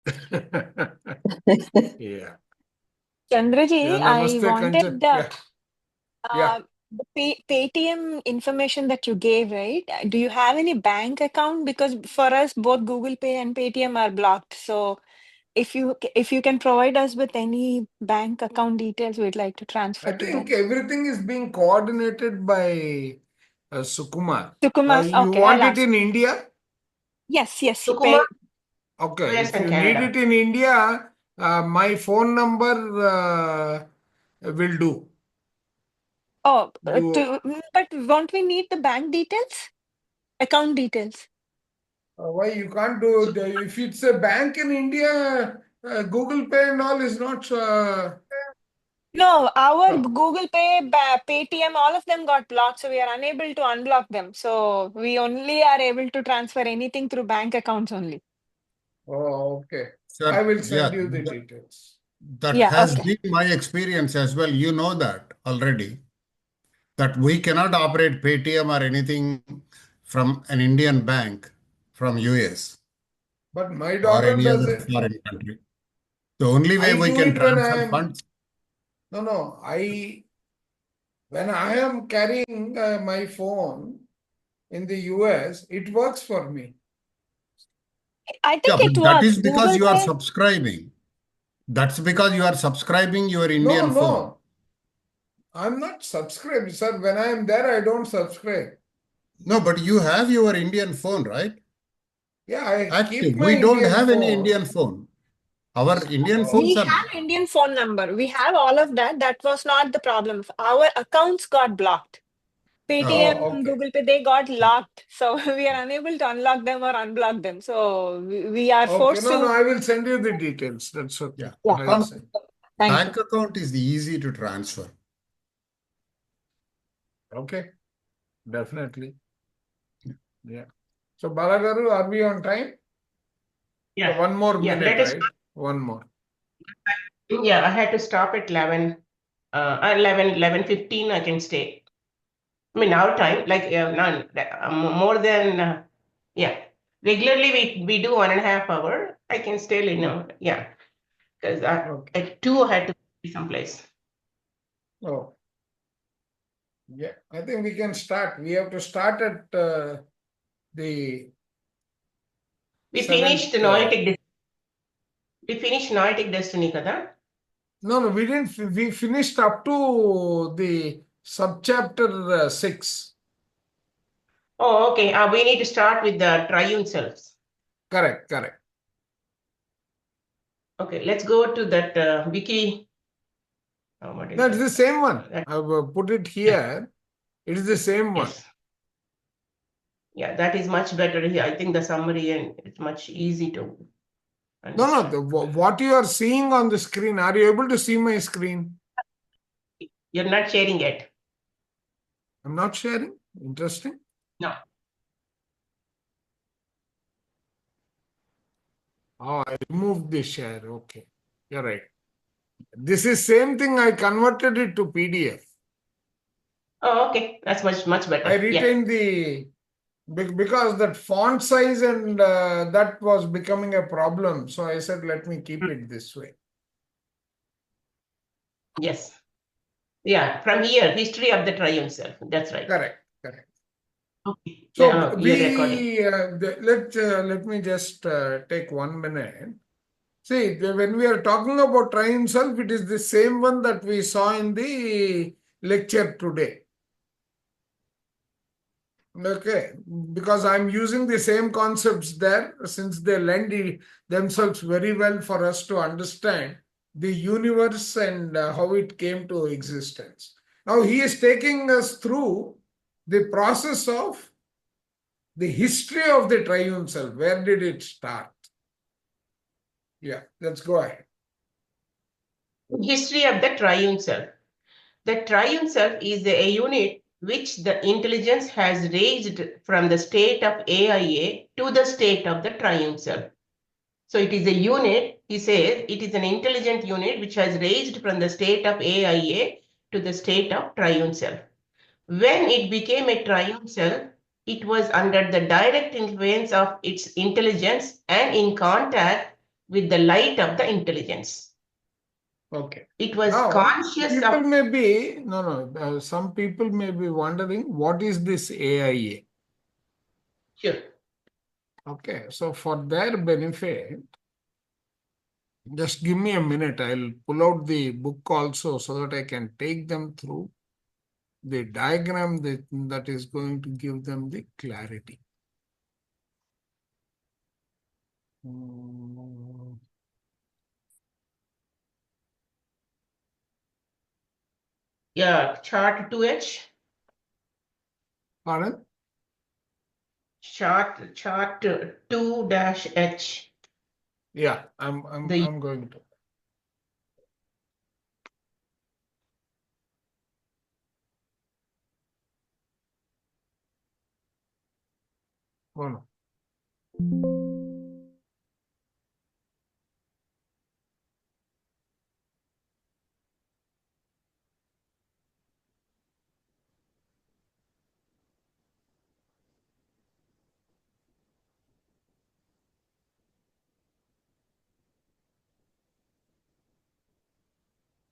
Yeah. Yeah, Chandraji, I namaste, wanted Kancha. Yeah, yeah. uh, the Paytm information that you gave, right? Do you have any bank account? Because for us, both Google Pay and Paytm are blocked. So if you can provide us with any bank account details, we'd like to transfer I to think them. everything is being coordinated by Sukumar. Sukumar, You okay, I'll want it ask. in India? Yes, yes. Sukuma, Okay. US If and you need Canada. it in India, my phone number will do. Oh, You but won't we need the bank details? Account details? why you can't do it? If it's a bank in India, Google Pay and all is not. No, our No. Google Pay, Paytm, all of them got blocked, so we are unable to unblock them. So we only are able to transfer anything through bank accounts only. Oh, okay. I Sir, will yeah, send you the details. that Yeah, has okay. been my experience as well. You know that already, that we cannot operate Paytm or anything from an Indian bank from US But my or daughter any does other it. foreign country. The only way I we do can it when I transfer am. funds. No. When I am carrying my phone in the US, it works for me. I Yeah, think but it that works. is because Google you are Pay. subscribing. That's because you are subscribing your No, Indian phone. no, I'm not subscribed, sir. When I am there, I don't subscribe. No, but you have your Indian phone, right? Yeah, I keep Active. my We don't Indian have any phone. Indian phone. Our Indian Oh, phones We are. have Indian phone number. We have all of that. That was not the problem. Our accounts got blocked. Oh, Paytm, oh, okay. Google Pay, they got locked. So we are unable to unlock them or unblock them. So we are Okay, forced no, to. I will send you the details. That's okay. yeah. Yeah, I will okay. send. Thank you. Bank account is the easy to transfer. Okay, definitely. Yeah. So, Balagaru, are we on time? Yeah, One more yeah. minute, Let us. right? One more. Yeah, I had to stop at 11. 11:15. I can stay. I mean, our time, like none more than yeah. Regularly, we do 1.5 hour. I can stay in yeah, because Okay. at 2 I had to be someplace. Oh, yeah. I think we can start. We have to start at the We finished seventh. Noetic. We finished Noetic Destiny, kada? No, we didn't. We finished up to the subchapter 6. Oh, okay. We need to start with the triune selves. Correct, correct. Okay, let's go to that wiki. What is That's the that? same one. I've put it Yeah, here. It is the same one. yes. Yeah, that is much better here. I think the summary and it's much easy to No. understand. What you are seeing on the screen, are you able to see my screen? You're not sharing it. I'm not sharing. Interesting. No. Oh, I removed the share. Okay. You're right. This is same thing. I converted it to PDF. Oh, okay. That's much I better. Yeah. retained the because that font size and that was becoming a problem. So I said, let me keep it this way. Yes. Yeah. From here, history of the triune self. That's right. Correct. Correct. Okay. So You're recording. let me just take 1 minute. See, when we are talking about triune self, it is the same one that we saw in the lecture today. Okay, because I'm using the same concepts there since they lend themselves very well for us to understand the universe and how it came to existence. Now he is taking us through the process of the history of the triune self. Where did it start? Yeah, let's go ahead. History of the triune self. The triune self is a unit which the intelligence has raised from the state of AIA to the state of the triune self. So it is a unit, he says, it is an intelligent unit which has raised from the state of AIA to the state of triune self. When it became a triune self, it was under the direct influence of its intelligence and in contact with the light of the intelligence. Okay. It was Now, conscious people of. may be, some people may be wondering, what is this AIA? Sure. Okay, so for their benefit, just give me a minute. I'll pull out the book also so that I can take them through the diagram that is going to give them the clarity. Yeah, chart 2H. Pardon? Chart 2-H. Yeah, I'm going to. Oh no.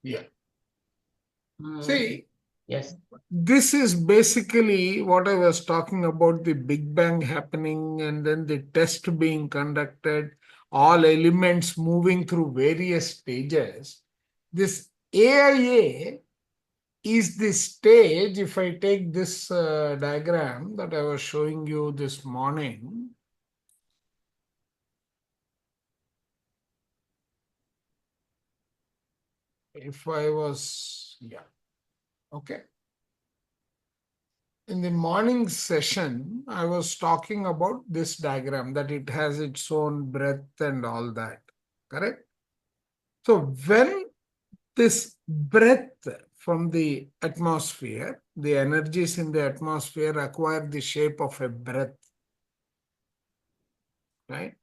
Yeah. See, Yes. this is basically what I was talking about, the Big Bang happening and then the test being conducted, all elements moving through various stages. This AIA is the stage. If I take this diagram that I was showing you this morning, okay. In the morning session, I was talking about this diagram, that it has its own breadth and all that, correct? So when this breadth from the atmosphere, the energies in the atmosphere acquire the shape of a breath, right?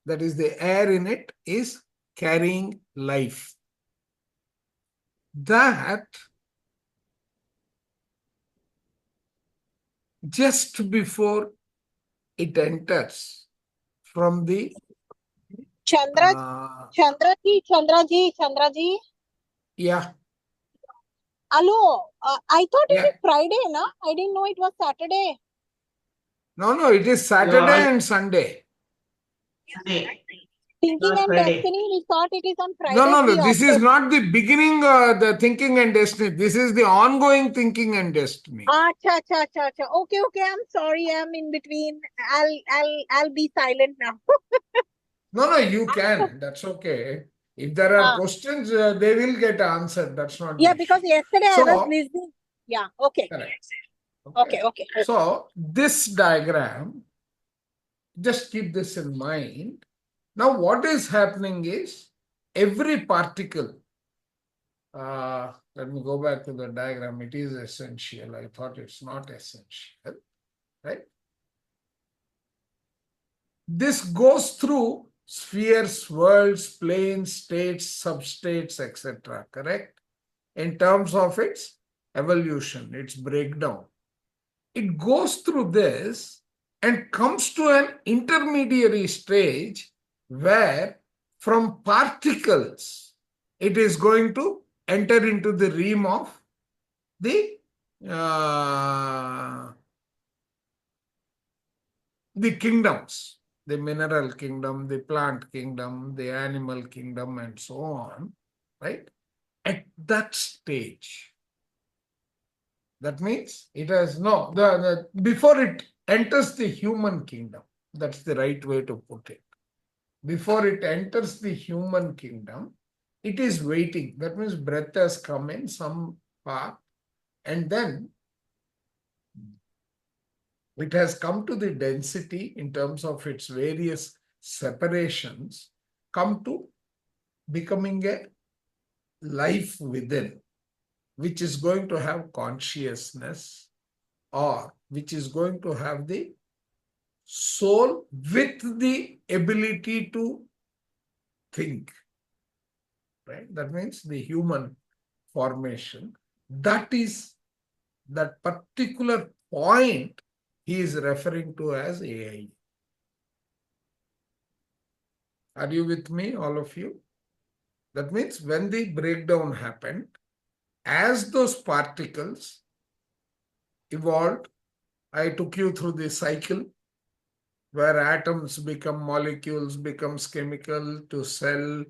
That is, the air in it is carrying life. That just before it enters from the Chandraji. yeah. Hello, I thought it Yeah. is Friday, na? I didn't know it was Saturday. No, it is Saturday and Sunday. Sunday. Thinking No, and Friday. Destiny, we thought it is on Friday. No. This is not the beginning, the thinking and destiny. This is the ongoing thinking and destiny. Acha. Okay. I'm sorry. I'm in between. I'll be silent now. No, you can. That's okay. If there are questions, they will get answered. That's not Yeah, the because issue. yesterday I was listening. Yeah. Okay. Correct. Okay. So this diagram, just keep this in mind. Now, what is happening is every particle. Let me go back to the diagram. It is essential. I thought it's not essential, right? This goes through spheres, worlds, planes, states, substates, etc. Correct? In terms of its evolution, its breakdown. It goes through this and comes to an intermediary stage where from particles it is going to enter into the realm of uh, the kingdoms, the mineral kingdom, the plant kingdom, the animal kingdom, and so on, right? At that stage, that means it has before it enters the human kingdom, that's the right way to put it. Before it enters the human kingdom, it is waiting. That means breath has come in some part, and then it has come to the density in terms of its various separations, come to becoming a life within, which is going to have consciousness, or which is going to have the soul with the ability to think, right? That means the human formation. That is that particular point he is referring to as AI. Are you with me, all of you? That means when the breakdown happened, as those particles evolved, I took you through the cycle where atoms become molecules, becomes chemical to cell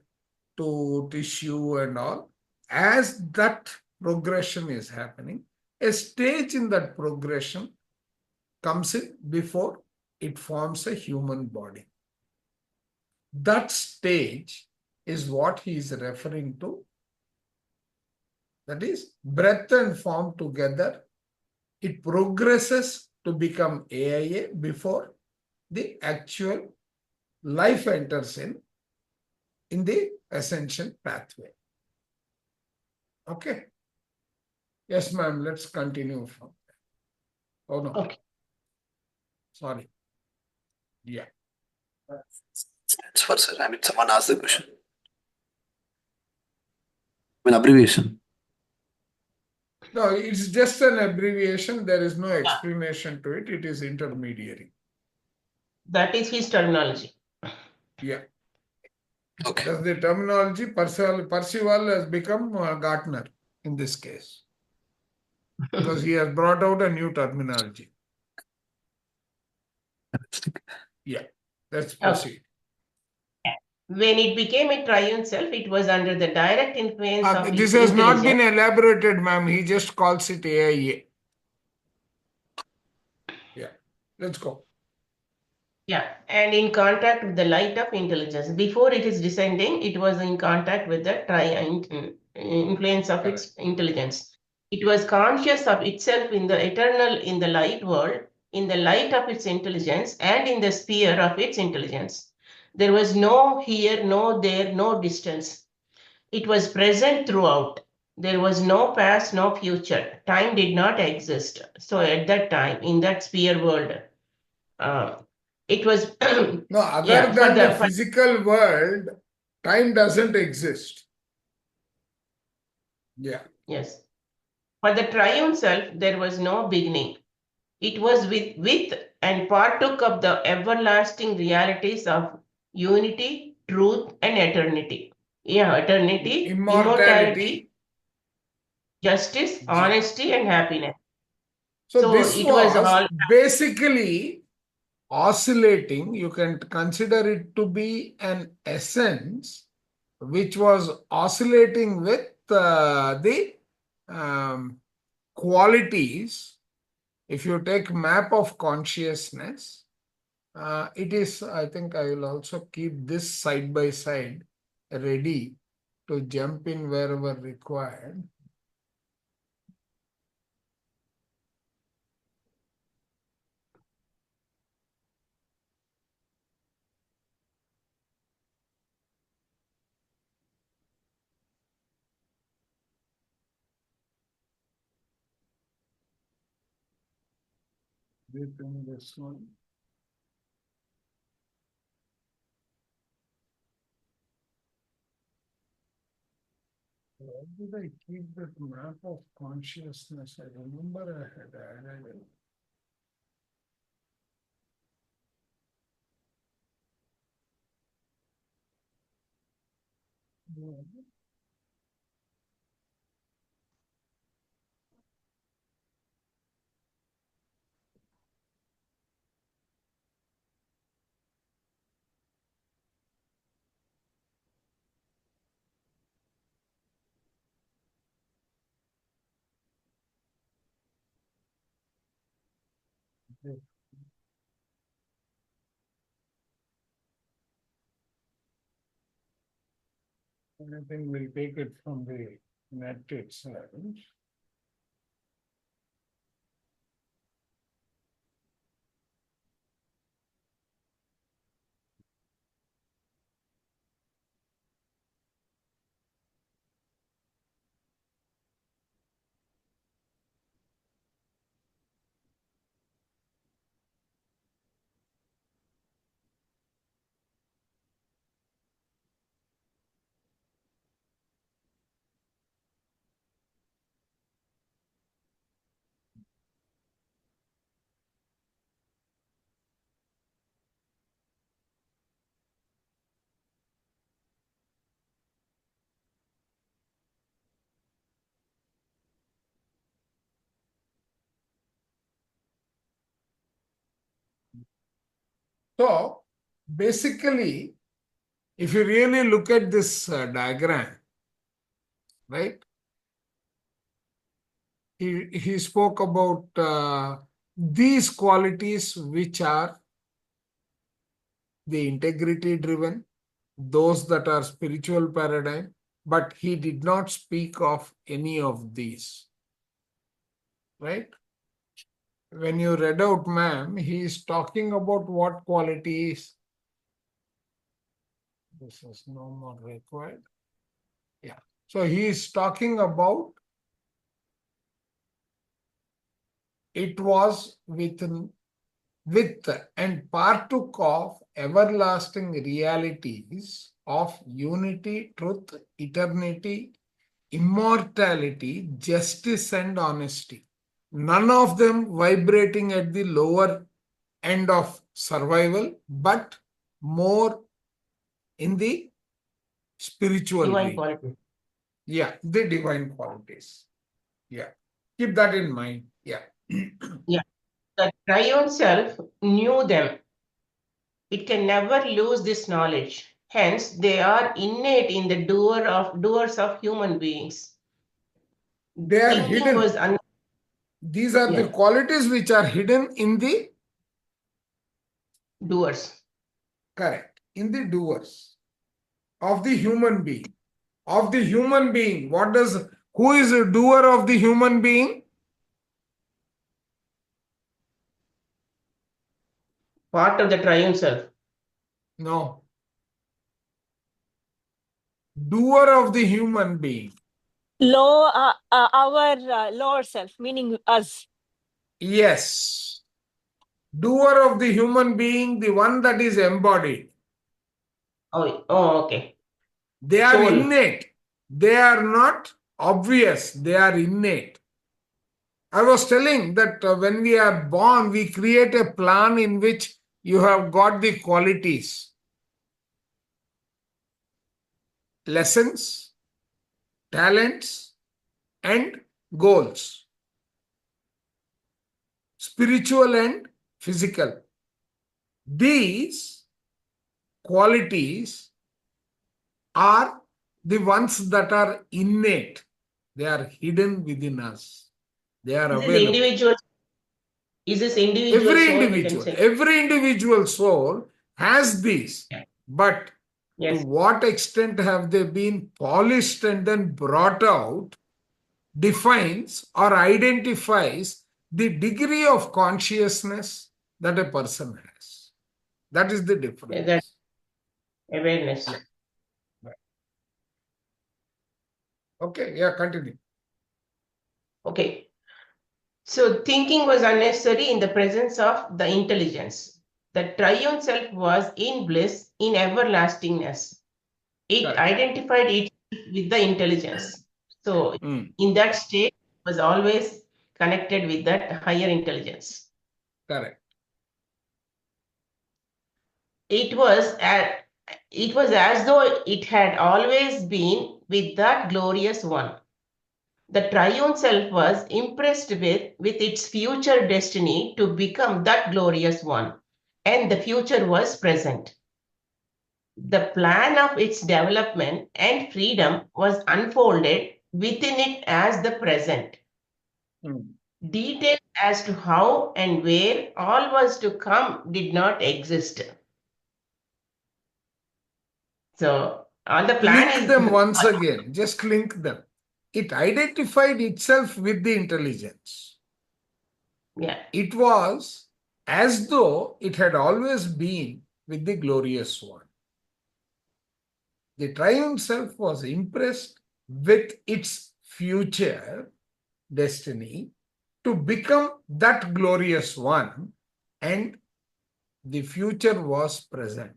to tissue and all. As that progression is happening, a stage in that progression comes in before it forms a human body. That stage is what he is referring to. That is, breath and form together, it progresses to become AIA before the actual life enters in the ascension pathway. Okay. Yes, ma'am. Let's continue from there. Oh, no. Okay. Sorry. Yeah. Stands for, sir. I mean, someone asked the question. I mean, abbreviation. No, it's just an abbreviation. There is no explanation to it. It is intermediary. That is his terminology. Yeah. Okay. That's the terminology. Percival has become Gartner in this case because he has brought out a new terminology. Yeah. Let's proceed. When it became a triune self, it was under the direct influence of This its has not been intelligence. elaborated, ma'am. He just calls it AIA. Yeah. Let's go. Yeah, and in contact with the light of intelligence. Before it is descending, it was in contact with the influence of its intelligence. It was conscious of itself in the eternal, in the light world, in the light of its intelligence, and in the sphere of its intelligence. There was no here, no there, no distance. It was present throughout. There was no past, no future. Time did not exist. So at that time, in that sphere world, it was No, other yeah, than the physical world, time doesn't exist. Yeah. yes. For the triune self, there was no beginning. It was with and partook of the everlasting realities of unity, truth, and eternity. Yeah, eternity, immortality, justice, honesty, and happiness. So this it was was all basically oscillating. You can consider it to be an essence which was oscillating with the um, qualities. If you take map of consciousness, it is, I think I will also keep this side by side ready to jump in wherever required. This one. Where did I keep that map of consciousness? I remember I had added it. I think we'll take it from the net itself. So basically, if you really look at this diagram, right, he spoke about these qualities which are the integrity driven, those that are spiritual paradigm, but he did not speak of any of these, right? When you read out, ma'am, he is talking about what qualities? This is no more required. Yeah. So he is talking about it was with and partook of everlasting realities of unity, truth, eternity, immortality, justice, and honesty. None of them vibrating at the lower end of survival, but more in the spiritual Divine realm. quality. Yeah, the divine qualities. Yeah. Keep that in mind. Yeah. Yeah. The triune self knew them. It can never lose this knowledge. Hence, they are innate in the doers of human beings. They are Thinking was hidden. These are the qualities which are hidden in the doers. correct, in the doers of the human being. Of the human being. Who is a doer of the human being? Part of the triune self. No. Doer of the human being. Our lower self, meaning us. Yes. Doer of the human being, the one that is embodied. Oh, okay. They are Soul. innate. They are not obvious. They are innate. I was telling that when we are born, we create a plan in which you have got the qualities, lessons, talents, and goals, spiritual and physical. These qualities are the ones that are innate. They are hidden within us. They are Is this available. individual soul, we can say? Every individual soul has these, but to Yes. what extent have they been polished and then brought out defines or identifies the degree of consciousness that a person has. That is the difference. That awareness. Yeah. Right. Okay, yeah, continue. Okay. So thinking was unnecessary in the presence of the intelligence. The triune self was in bliss, in everlastingness. It Correct. identified it with the intelligence. So in that state, it was always connected with that higher intelligence. Correct. It was as though it had always been with that glorious one. The triune self was impressed with its future destiny to become that glorious one, and the future was present. The plan of its development and freedom was unfolded within it as the present. Details as to how and where all was to come did not exist. So, all the plan Link is them once again. Just link them. It identified itself with the intelligence. Yeah. It was as though it had always been with the glorious one. The triune self was impressed with its future destiny to become that glorious one, and the future was present.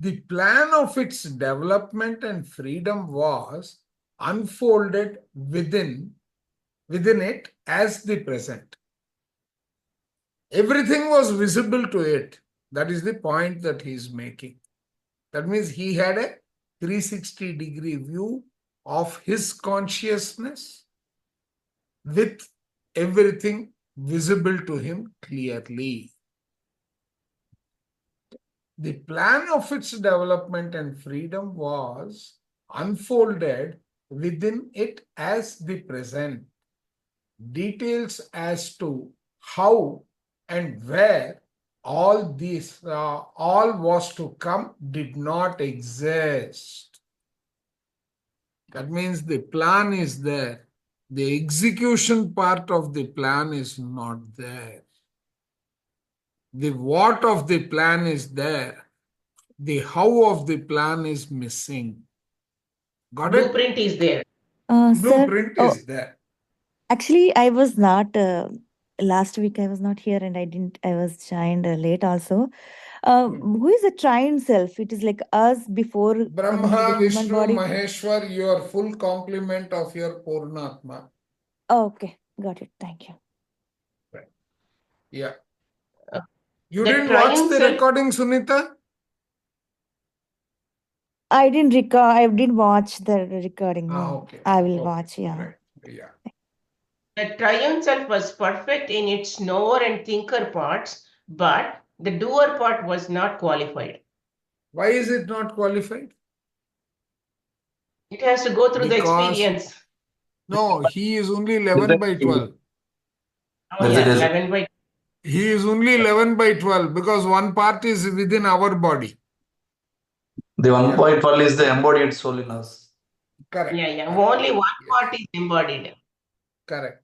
The plan of its development and freedom was unfolded within it as the present. Everything was visible to it. That is the point that he is making. That means he had a 360-degree view of his consciousness with everything visible to him clearly. The plan of its development and freedom was unfolded within it as the present. Details as to how and where all this all was to come did not exist. That means the plan is there. The execution part of the plan is not there. The what of the plan is there. The how of the plan is missing. Got it? Blueprint is there. Sir, Blueprint oh, is there. actually, I was not, last week I was not here and I was joined late also. Who is the triune self? It is like us before coming to the Brahma, human Vishnu, body. Maheshwar, your full complement of your Purnatma. Oh, okay, got it. Thank you. Right. Yeah. Uh, You The didn't watch triune the self, recording, Sunita? I didn't record. I didn't watch the recording. No, Okay. I will Okay. watch. Yeah. Right. Yeah. the triune self was perfect in its knower and thinker parts, but the doer part was not qualified. Why is it not qualified? It has to go through the Because experience. no, he is only 11 by 12. Oh, There's a yeah, des- 11 by He is only 11 by 12 because one part is within our body. the Yeah. 1.12 is the embodied soul in us. Correct. yeah. Correct. Only one Yes. part is embodied. Correct.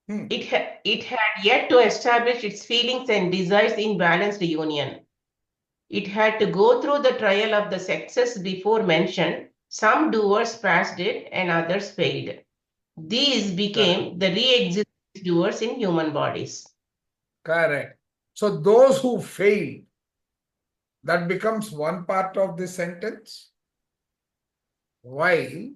It had yet to establish its feelings and desires in balanced union. It had to go through the trial of the sexes before mentioned. Some doers passed it and others failed. These became the re-existing doers in human bodies. Correct. So those who fail, that becomes one part of the sentence, while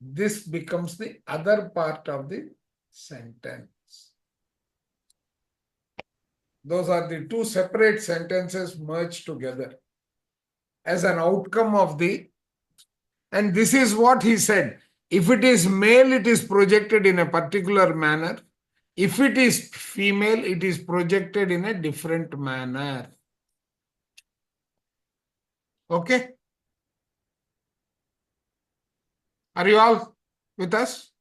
this becomes the other part of the sentence. Those are the two separate sentences merged together as an outcome of the, and this is what he said. If it is male, it is projected in a particular manner. If it is female, it is projected in a different manner. Okay? Are you all with us?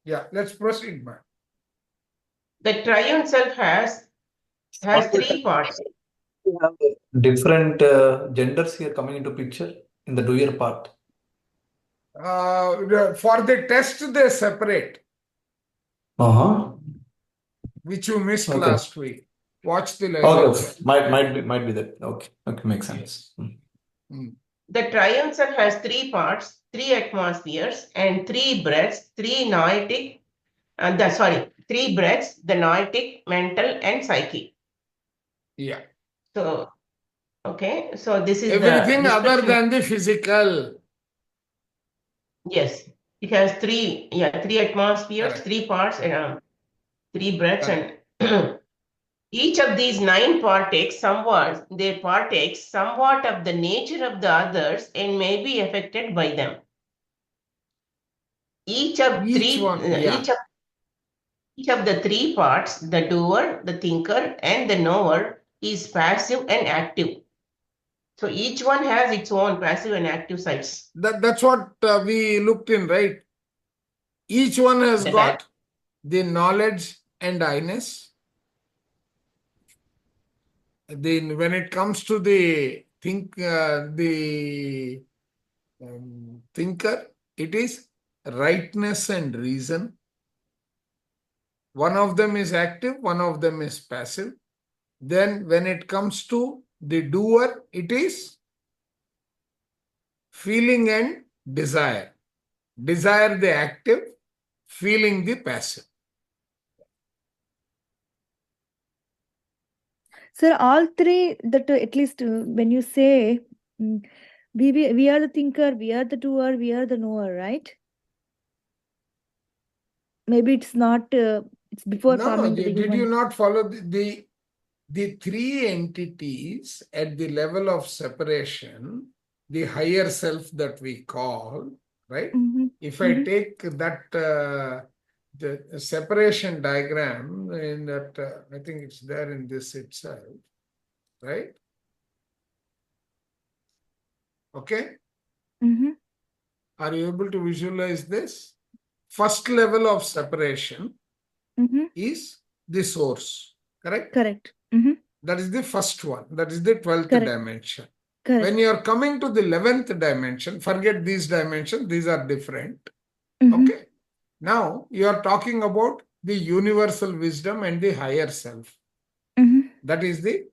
Yeah, let's proceed, man. The triune self has three parts. We have different genders here coming into picture in the doer part. For the test, they separate, which you missed Okay. last week. Watch the live Okay. lecture. Might be that. Okay. Makes sense. The triune self has three parts, three atmospheres, and three breaths, three noetic, three breaths, the noetic, mental, and psychic. Yeah. So, okay, so this is Everything the other description. than the physical. Yes, it has three atmospheres, Correct. three parts, and three breaths, Correct. and each of these nine partakes somewhat of the nature of the others and may be affected by them. Each of Each one, yeah. each of the three parts, the doer, the thinker, and the knower, is passive and active. So each one has its own passive and active sides. That's what we looked in, right? Each one has The got the knowledge and I-ness. Then when it comes to the thinker, it is rightness and reason. One of them is active, one of them is passive. Then when it comes to the doer, it is feeling and desire. Desire the active, feeling the passive. Sir, all three, that at least when you say we are the thinker, we are the doer, we are the knower, right? Maybe it's not, it's before No, coming to the did you human. not follow the three entities at the level of separation, the higher self that we call, right? If I take that the separation diagram in that, I think it's there in this itself, right? Okay. Mm-hmm. Are you able to visualize this? First level of separation Mm-hmm. is the source, correct? Correct. Mm-hmm. That is the first one. That is the 12th Correct. dimension. Correct. When you are coming to the 11th dimension, forget these dimensions, these are different. Mm-hmm. Okay. Now you are talking about the universal wisdom and the higher self. Mm-hmm. That is the,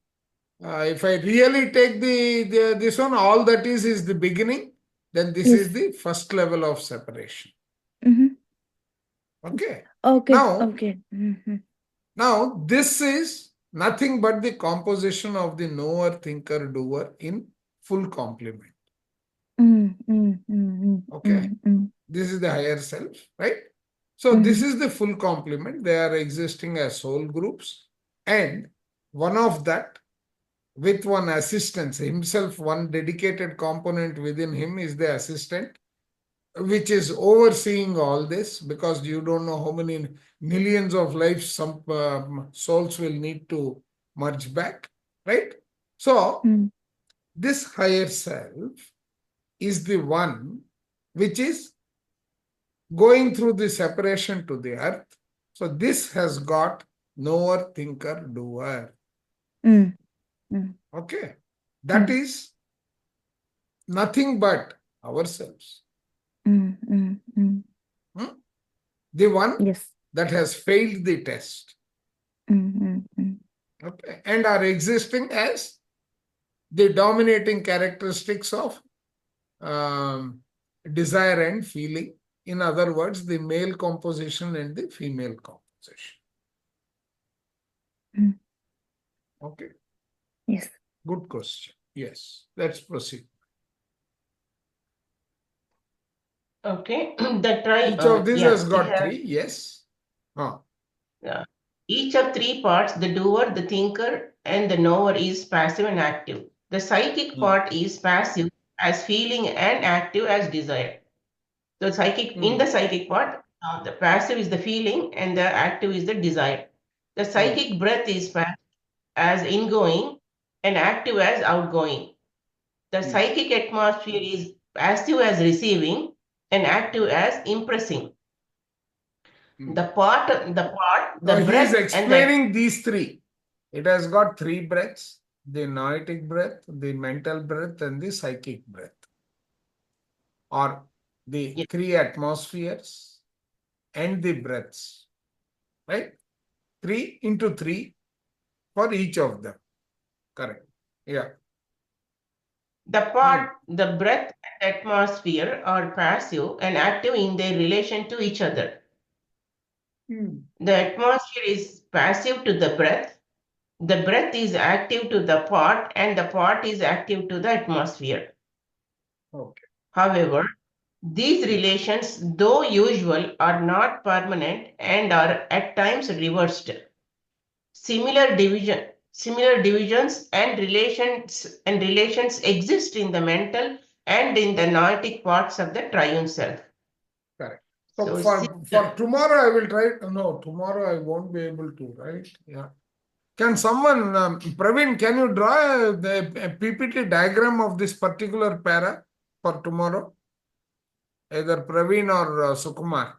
if I really take this one, all that is the beginning, then this Yes. is the first level of separation. Mm-hmm. Okay. Okay. Now, Okay. Mm-hmm. now this is nothing but the composition of the knower, thinker, doer in full complement. Okay. This is the higher self, right? So this is the full complement. They are existing as soul groups. And one of that, with one assistance, himself, one dedicated component within him is the assistant, which is overseeing all this, because you don't know how many millions of lives some souls will need to merge back, right? So this higher self is the one which is going through the separation to the earth. So this has got knower, thinker, doer. Okay. That is nothing but ourselves. The one Yes. that has failed the test. Okay. And are existing as the dominating characteristics of desire and feeling. In other words, the male composition and the female composition. Okay. Yes. Good question. Yes. Let's proceed. Okay. The Each of these has we got have three. Yes. each of three parts, the doer, the thinker, and the knower is passive and active. The psychic part is passive as feeling and active as desire. So in the psychic part, the passive is the feeling and the active is the desire. The psychic breath is passive as ingoing and active as outgoing. The psychic atmosphere is passive as receiving and active as impressing. The Now he is breath and the explaining these three. It has got three breaths: the noetic breath, the mental breath, and the psychic breath, or the three atmospheres and the breaths, right? 3 into 3 for each of them. Correct. Yeah. the breath and atmosphere are passive and active in their relation to each other. The atmosphere is passive to the breath is active to the part, and the part is active to the atmosphere. Okay. However, these relations, though usual, are not permanent and are at times reversed. Similar divisions and relations exist in the mental and in the noetic parts of the triune self. Correct. So for tomorrow, I will try. No, tomorrow I won't be able to, right? Yeah. Can someone, Praveen, can you draw a PPT diagram of this particular para for tomorrow? Either Praveen or Sukumar.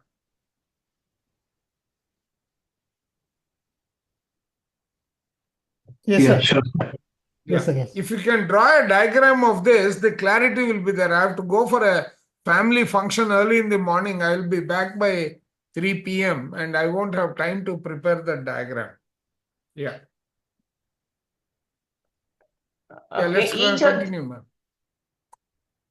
Yes, Yeah, sir. sure. Yes, sir. Yes. If you can draw a diagram of this, the clarity will be there. I have to go for a family function early in the morning. I will be back by 3 p.m. and I won't have time to prepare the diagram. Yeah. Yeah, let's continue, ma'am.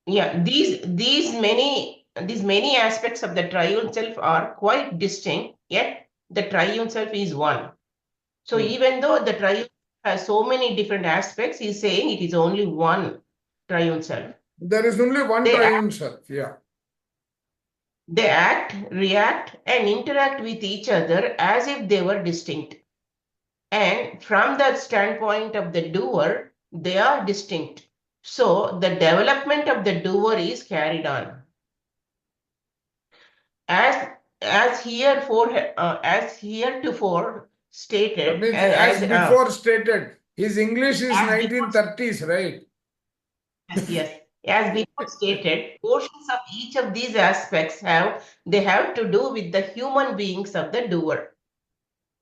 Yeah, these many aspects of the triune self are quite distinct, yet the triune self is one. So even though the triune has so many different aspects, he's saying it is only one triune self. There is only one triune self, yeah. They act, react, and interact with each other as if they were distinct. And from the standpoint of the doer, they are distinct. So the development of the doer is carried on. As as heretofore That stated, means as as before stated, his English is as before 1930s, right? Yes, yes. As before stated, portions of each of these aspects have to do with the human beings of the doer.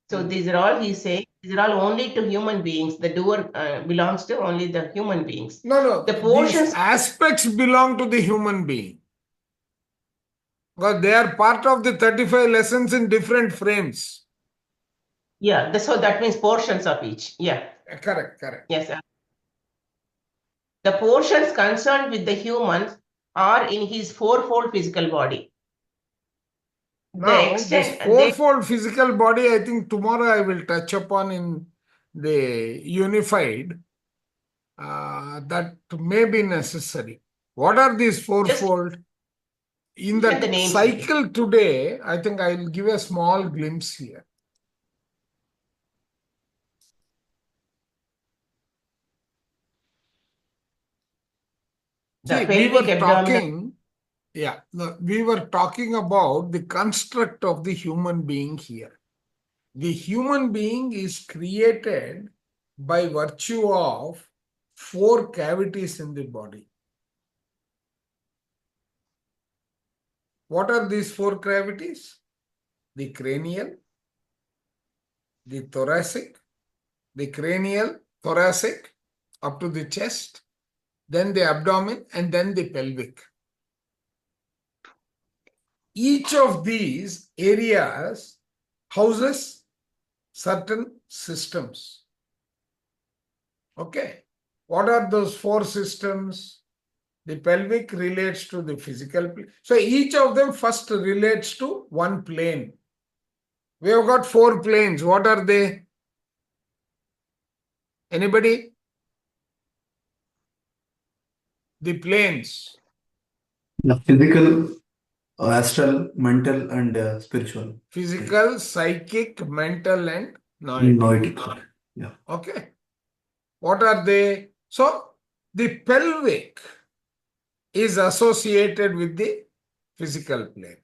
So these are all he's saying. These are all only to human beings. The doer belongs to only the human beings. No, The these portions, aspects belong to the human being. Because they are part of the 35 lessons in different frames. yeah. So that means portions of each. Yeah. Correct. Yes. The portions concerned with the humans are in his fourfold physical body. The Now, this extent they fourfold physical body, I think tomorrow I will touch upon in the unified. That may be necessary. What are these just fourfold? In mention the that names only. cycle today, I think I will give a small glimpse here. The See, pelvic, abdominal. we were talking about the construct of the human being here. The human being is created by virtue of 4 cavities in the body. What are these 4 cavities? The cranial, the thoracic, thoracic, up to the chest, then the abdomen, and then the pelvic. Each of these areas houses certain systems. Okay. What are those 4 systems? The pelvic relates to the physical plane. So each of them first relates to one plane. We have got 4 planes. What are they? Anybody? The planes. The physical, astral, mental, and spiritual. Physical, psychic, mental, and noetic. Noetic. Yeah. Okay. What are they? So the pelvic is associated with the physical plane.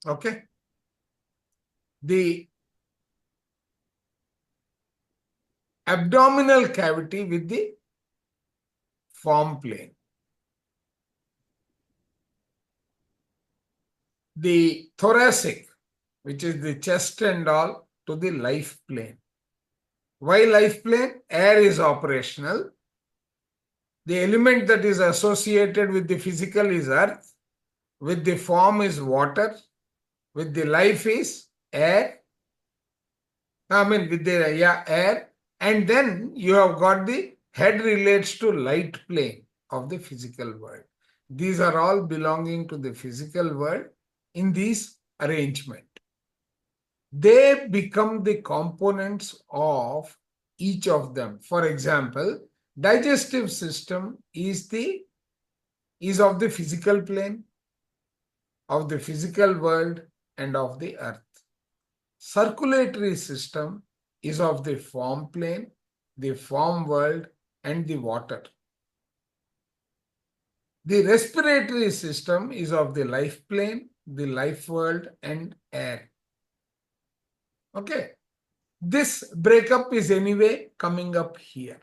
Okay. The abdominal cavity with the form plane. The thoracic, which is the chest and all, to the life plane. Why life plane? Air is operational. The element that is associated with the physical is earth, with the form is water, with the life is air. With the air, and then you have got the head relates to light plane of the physical world. These are all belonging to the physical world in this arrangement. They become the components of each of them. For example, digestive system is of the physical plane, of the physical world, and of the earth. Circulatory system is of the form plane, the form world, and the water. The respiratory system is of the life plane, the life world, and air. Okay. This breakup is anyway coming up here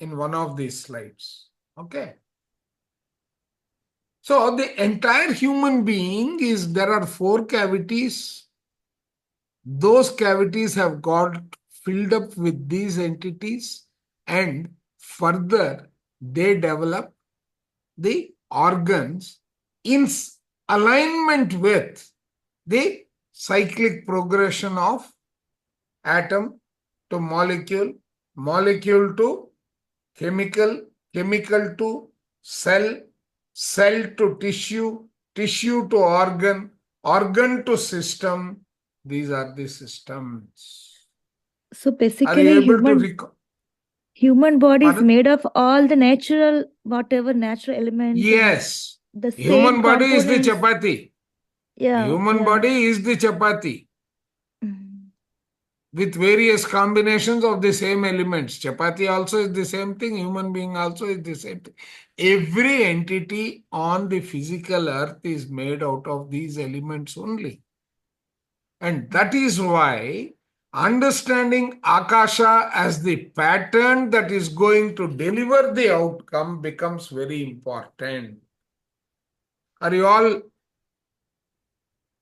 in one of these slides. Okay. So the entire human being there are 4 cavities. Those cavities have got filled up with these entities, and further they develop the organs in alignment with the cyclic progression of atom to molecule, molecule to chemical, chemical to cell, cell to tissue, tissue to organ, organ to system. These are the systems. So Are basically, you able to recall? human body is Pardon? made of all the natural, whatever natural elements. Yes. The Human same body is the components. chapati. Yeah. Human yeah. body is the chapati. Mm. with various combinations of the same elements. Chapati also is the same thing, human being also is the same thing. Every entity on the physical earth is made out of these elements only. And that is why understanding Akasha as the pattern that is going to deliver the outcome becomes very important. Are you all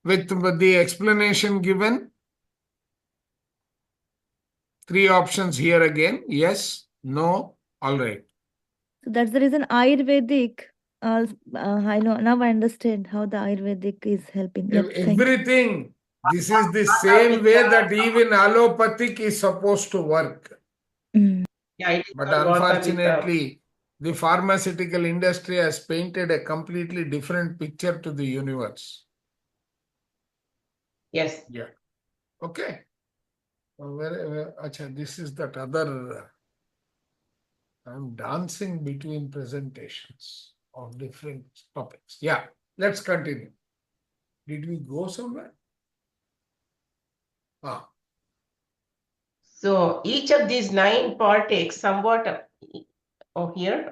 with the explanation given? Three options here again. Yes, no, all right. So that's the reason Ayurvedic. I know now. I understand how the Ayurvedic is helping. Yep. Thank you. Everything. This is the same way that even allopathic is supposed to work. Mm. Yeah, it is But called Vata with unfortunately, the pharmaceutical industry has painted a completely different picture to the universe. yes. Yeah. Okay. Acha, this is that other. I'm dancing between presentations of different topics. Yeah. Let's continue. Did we go somewhere? Ah. So each of these nine partakes somewhat here.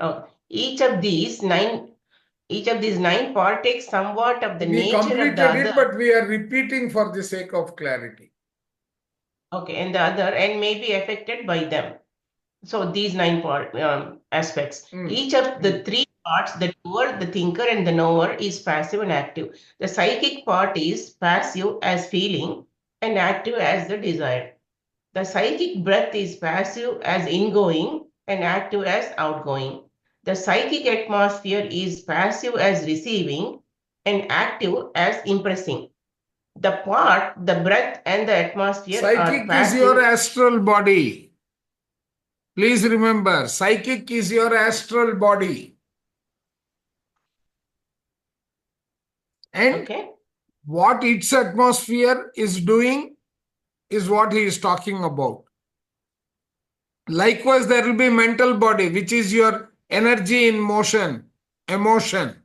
Each of these nine partakes somewhat of the We nature of the completed it, other. but we are repeating for the sake of clarity. Okay, and the other and may be affected by them. So these nine aspects. Each of the three parts, the doer, the thinker, and the knower, is passive and active. The psychic part is passive as feeling and active as the desire. The psychic breath is passive as ingoing and active as outgoing. The psychic atmosphere is passive as receiving and active as impressing. The part, the breath, and the atmosphere are Psychic is your passive. astral body. Please remember, psychic is your astral body. And Okay. what its atmosphere is doing is what he is talking about. Likewise, there will be mental body, which is your energy in motion, emotion.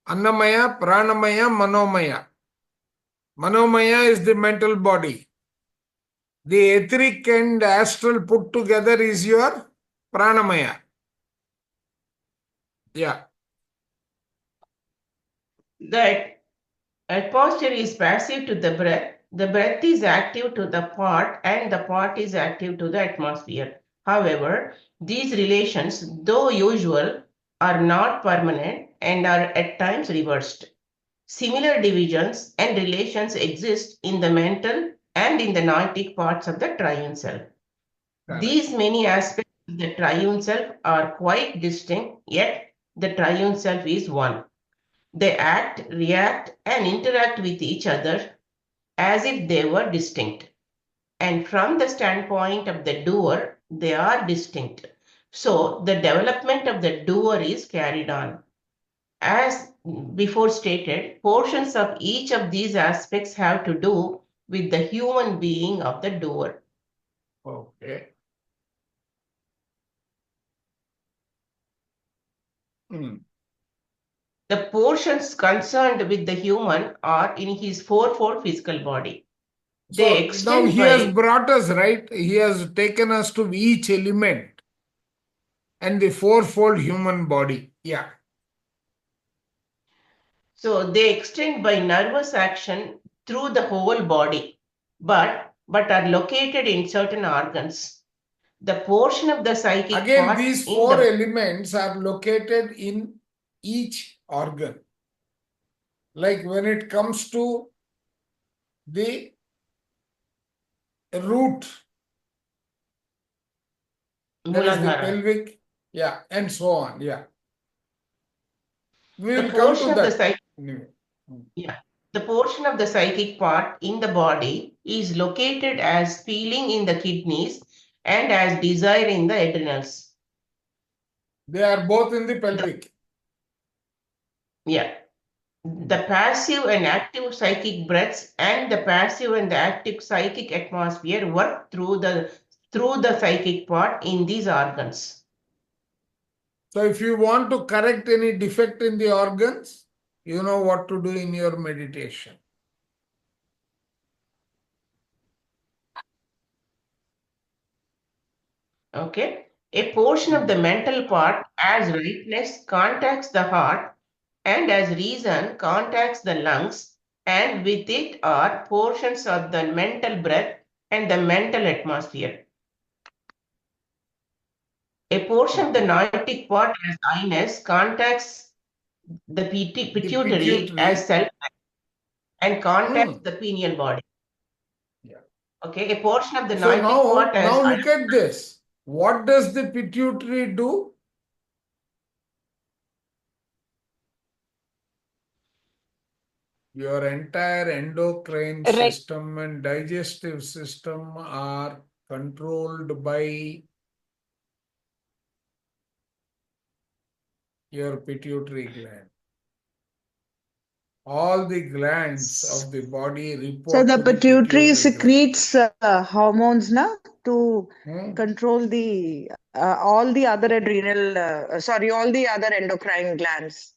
Annamaya, Pranamaya, Manomaya. Manomaya is the mental body. The etheric and astral put together is your Pranamaya. Yeah. That atmosphere is passive to the breath is active to the part, and the part is active to the atmosphere. However, these relations, though usual, are not permanent and are at times reversed. Similar divisions and relations exist in the mental and in the noetic parts of the triune self. Correct. These many aspects of the triune self are quite distinct, yet the triune self is one. They act, react, and interact with each other as if they were distinct. And from the standpoint of the doer, they are distinct. So the development of the doer is carried on. As before stated, portions of each of these aspects have to do with the human being of the doer. Okay. The portions concerned with the human are in his fourfold physical body. They So now extend he has by brought us, right? He has taken us to each element and the fourfold human body. Yeah. so they extend by nervous action through the whole body, but are located in certain organs. The portion of the psychic Again, part these in four the elements are located in each organ. Like when it comes to the root, there is the Muladhara. pelvic, yeah, and so on. Yeah. We The will come portion to of the that. the portion of the psychic part in the body is located as feeling in the kidneys and as desire in the adrenals. They are both in the pelvic. Yeah. The passive and active psychic breaths and the passive and the active psychic atmosphere work through the psychic part in these organs. So if you want to correct any defect in the organs, you know what to do in your meditation. Okay. A portion of the mental part as rightness contacts the heart and as reason contacts the lungs, and with it are portions of the mental breath and the mental atmosphere. A portion of the Okay. noetic part as I-ness contacts the The pituitary as pituitary. self and contacts Hmm. the pineal body. Yeah. Okay, a portion of the So noetic part as now look at this. What does the pituitary do? Your entire endocrine Right. system and digestive system are controlled by your pituitary gland. All the glands of the body So report the to the pituitary pituitary gland. secretes hormones now to Hmm? control the all the other adrenal, all the other endocrine glands.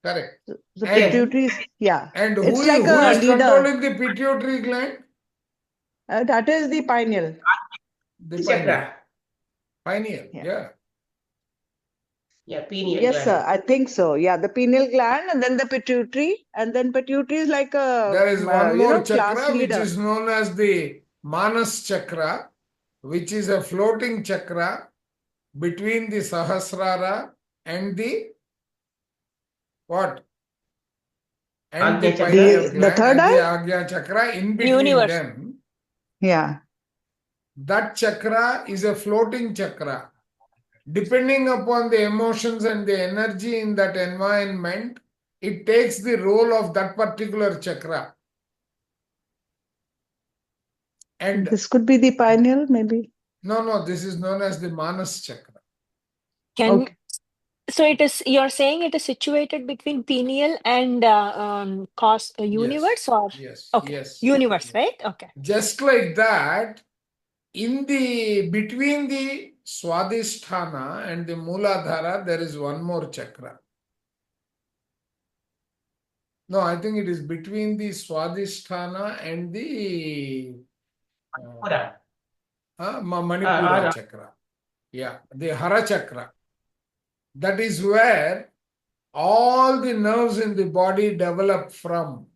Correct. The And pituitary, yeah, and it's who, like who a is leader. controlling the pituitary gland? That is the pineal. The pineal. chakra. Pineal, Yeah. yeah. Yeah, pineal Yes, sir. gland. I think so. Yeah, the pineal gland, and then the pituitary, and then pituitary is like a There is one more class chakra which leader. is known as the Manas chakra, which is a floating chakra between the Sahasrara and the what? And the Agnya chakra. pineal The gland third and the eye. Agya chakra. In between Universe. them, Yeah. that chakra is a floating chakra. Depending upon the emotions and the energy in that environment, it takes the role of that particular chakra. And This could be the pineal, maybe. no, this is known as the Manas chakra. Okay. So you're saying it is situated between pineal and universe, or Yes, okay, yes. universe, right? Okay. Just like that, in the between the Swadhisthana and the Mooladhara, there is one more chakra. No, I think it is between the Swadhisthana and the Manipura chakra. Yeah, the Hara chakra. That is where all the nerves in the body develop from.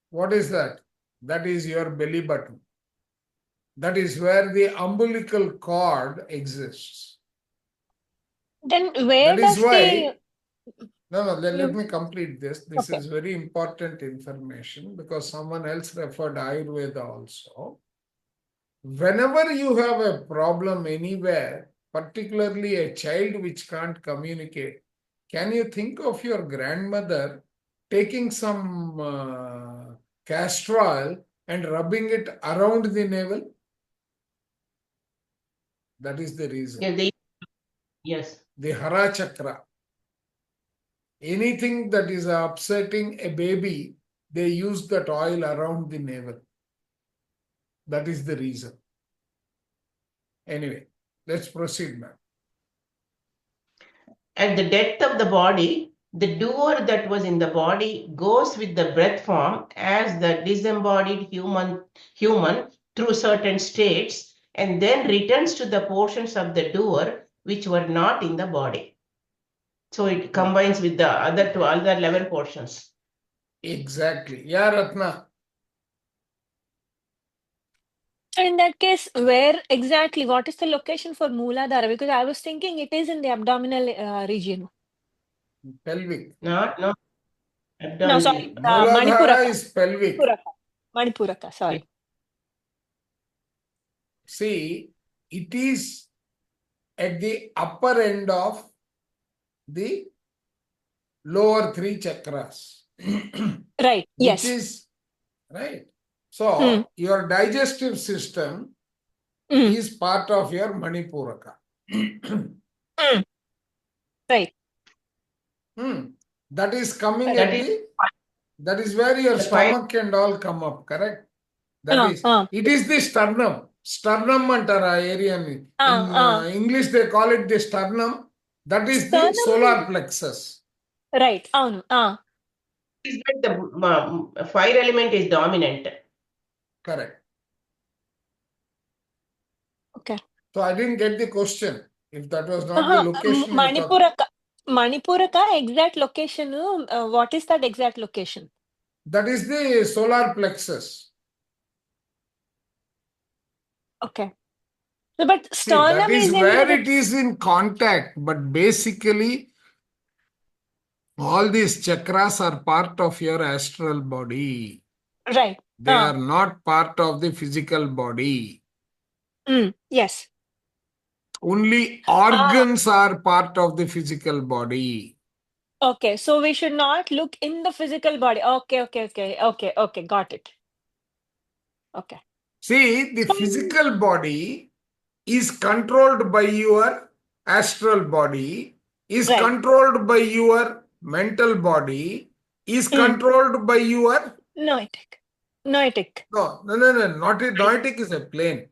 What is that? That is your belly button. That is where the umbilical cord exists. Then where That is does why, let you- me complete this. This okay. is very important information because someone else referred Ayurveda also. Whenever you have a problem anywhere, particularly a child which can't communicate, can you think of your grandmother taking some castor oil and rubbing it around the navel? That is the reason. Yes. The Hara chakra. Anything that is upsetting a baby, they use that oil around the navel. That is the reason. Anyway, let's proceed now. At the depth of the body, the doer that was in the body goes with the breath form as the disembodied human through certain states, and then returns to the portions of the doer which were not in the body. So it combines with the other two other 11 portions. Exactly. Yeah, Ratna. So in that case, where exactly? What is the location for Mooladhara? Because I was thinking it is in the abdominal region. Pelvic. No. No, Abdominal. sorry, Mooladhara Manipuraka. is pelvic. Manipuraka, sorry. See, it is at the upper end of the lower three chakras. Right, Which yes. is, right. So, your digestive system is part of your Manipuraka. Right. That is coming That at is that is where your the stomach and all come up, correct? That is, it is the sternum. Sternum antara area. In English, they call it the sternum. That is the solar plexus. Right. is that the fire element is dominant. Correct. So I didn't get the question. If that was not the Uh-huh. location you thought, Manipuraka exact location. What is that exact location? that is the solar plexus. Okay. So, but See, that sternum is is in where the it is in contact, but basically all these chakras are part of your astral body. right. They are not part of the physical body. Yes. Only organs are part of the physical body. Okay. So we should not look in the physical body. Okay. Got it. Okay. See, the So, physical body is controlled by your astral body, is right. controlled by your mental body, is Mm. controlled by your Noetic. Noetic. not noetic is a plane,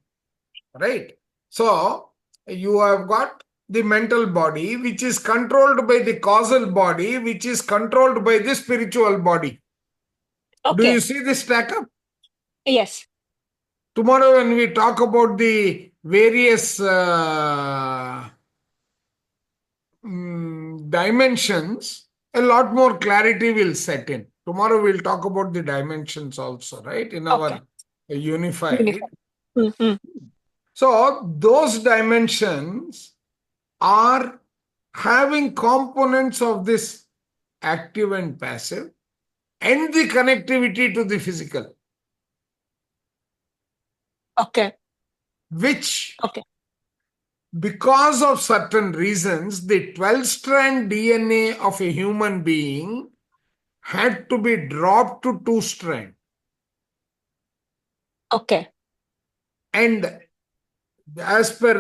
right? So you have got the mental body, which is controlled by the causal body, which is controlled by the spiritual body. Do you Okay. see this stack up? Yes. Tomorrow, when we talk about the various dimensions, a lot more clarity will set in. Tomorrow, we'll talk about the dimensions also, right? In Okay. our unified. Uniform. Mm-hmm. So, those dimensions are having components of this active and passive and the connectivity to the physical, Okay. which Okay. because of certain reasons, the 12-strand DNA of a human being had to be dropped to 2-strand. Okay. And as per